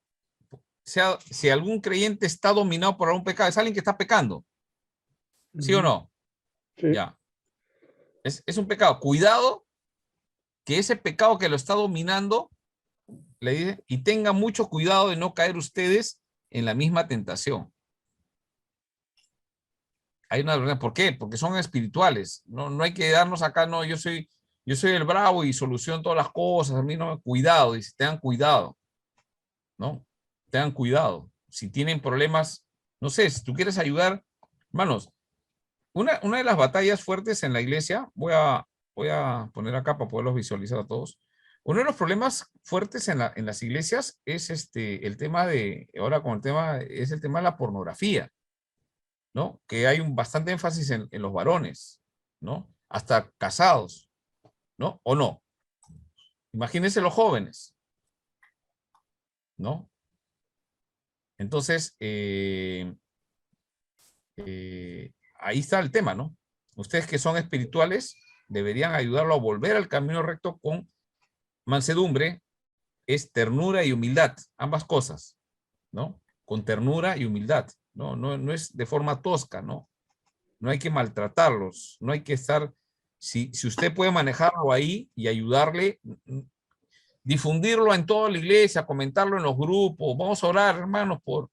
O sea, si algún creyente está dominado por algún pecado, es alguien que está pecando. ¿Sí o no? Sí. Ya. Es un pecado. Cuidado que ese pecado que lo está dominando, le dice, y tengan mucho cuidado de no caer ustedes en la misma tentación. Hay una verdad. ¿Por qué? Porque son espirituales. No hay que darnos acá, no, yo soy el bravo y soluciono todas las cosas. A mí no, cuidado, dice, tengan cuidado. ¿No? Tengan cuidado. Si tienen problemas, no sé, si tú quieres ayudar, hermanos, una de las batallas fuertes en la iglesia, voy a poner acá para poderlos visualizar a todos. Uno de los problemas fuertes en las iglesias es el tema de, ahora con el tema, es el tema de la pornografía, ¿no? Que hay bastante énfasis en los varones, ¿no? Hasta casados, ¿no? ¿O no? Imagínense los jóvenes, ¿no? Entonces, ahí está el tema, ¿no? Ustedes que son espirituales deberían ayudarlo a volver al camino recto con mansedumbre, es ternura y humildad, ambas cosas, ¿no? Con ternura y humildad, no es de forma tosca, ¿no? No hay que maltratarlos, no hay que estar, si usted puede manejarlo ahí y ayudarle, difundirlo en toda la iglesia, comentarlo en los grupos, vamos a orar, hermanos, por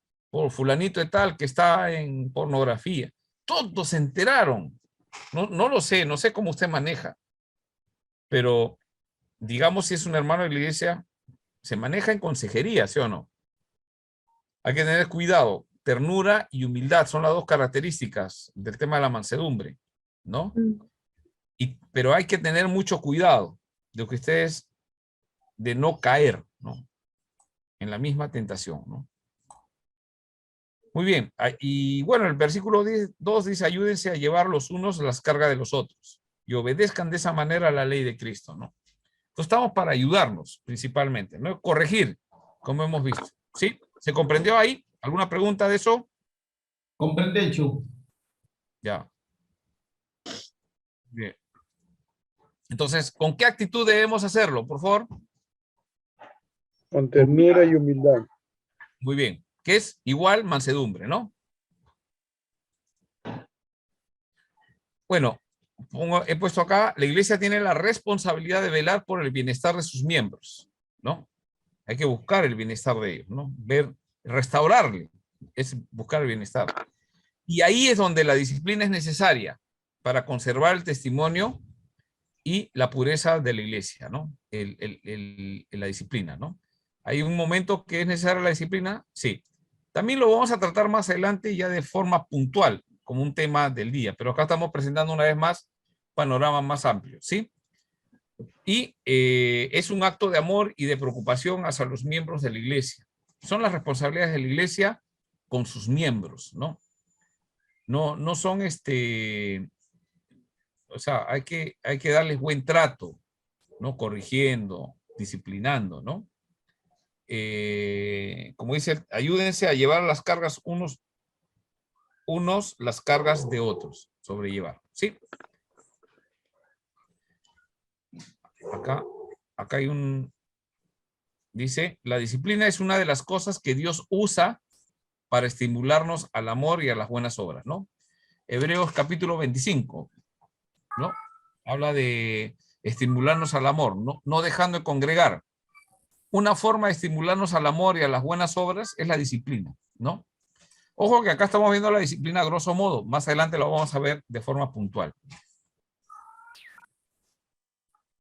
fulanito de tal que está en pornografía. Todos se enteraron. No lo sé, no sé cómo usted maneja, pero digamos si es un hermano de la iglesia, se maneja en consejería, ¿sí o no? Hay que tener cuidado. Ternura y humildad son las dos características del tema de la mansedumbre, ¿no? Pero hay que tener mucho cuidado de que ustedes, de no caer, ¿no? En la misma tentación, ¿no? Muy bien. Y bueno, el versículo 2 dice, ayúdense a llevar los unos las cargas de los otros y obedezcan de esa manera la ley de Cristo, ¿no? Entonces estamos para ayudarnos principalmente, ¿no? Corregir, como hemos visto. ¿Sí? ¿Se comprendió ahí? ¿Alguna pregunta de eso? Comprende, Chu. Ya. Bien. Entonces, ¿con qué actitud debemos hacerlo, por favor? Con ternura y humildad. Muy bien. Que es igual mansedumbre, ¿no? Bueno, he puesto acá, la iglesia tiene la responsabilidad de velar por el bienestar de sus miembros, ¿no? Hay que buscar el bienestar de ellos, ¿no? Restaurarle, es buscar el bienestar. Y ahí es donde la disciplina es necesaria para conservar el testimonio y la pureza de la iglesia, ¿no? La disciplina, ¿no? ¿Hay un momento que es necesaria la disciplina? Sí. También lo vamos a tratar más adelante ya de forma puntual, como un tema del día, pero acá estamos presentando una vez más panorama más amplio, ¿sí? Y es un acto de amor y de preocupación hacia los miembros de la iglesia. Son las responsabilidades de la iglesia con sus miembros, ¿no? No son o sea, hay que darles buen trato, ¿no? Corrigiendo, disciplinando, ¿no? Como dice, ayúdense a llevar las cargas unos las cargas de otros, sobrellevar, ¿sí? Acá hay dice, la disciplina es una de las cosas que Dios usa para estimularnos al amor y a las buenas obras, ¿no? Hebreos capítulo 25, ¿no? Habla de estimularnos al amor, no dejando de congregar. Una forma de estimularnos al amor y a las buenas obras es la disciplina, ¿no? Ojo que acá estamos viendo la disciplina a grosso modo, más adelante lo vamos a ver de forma puntual.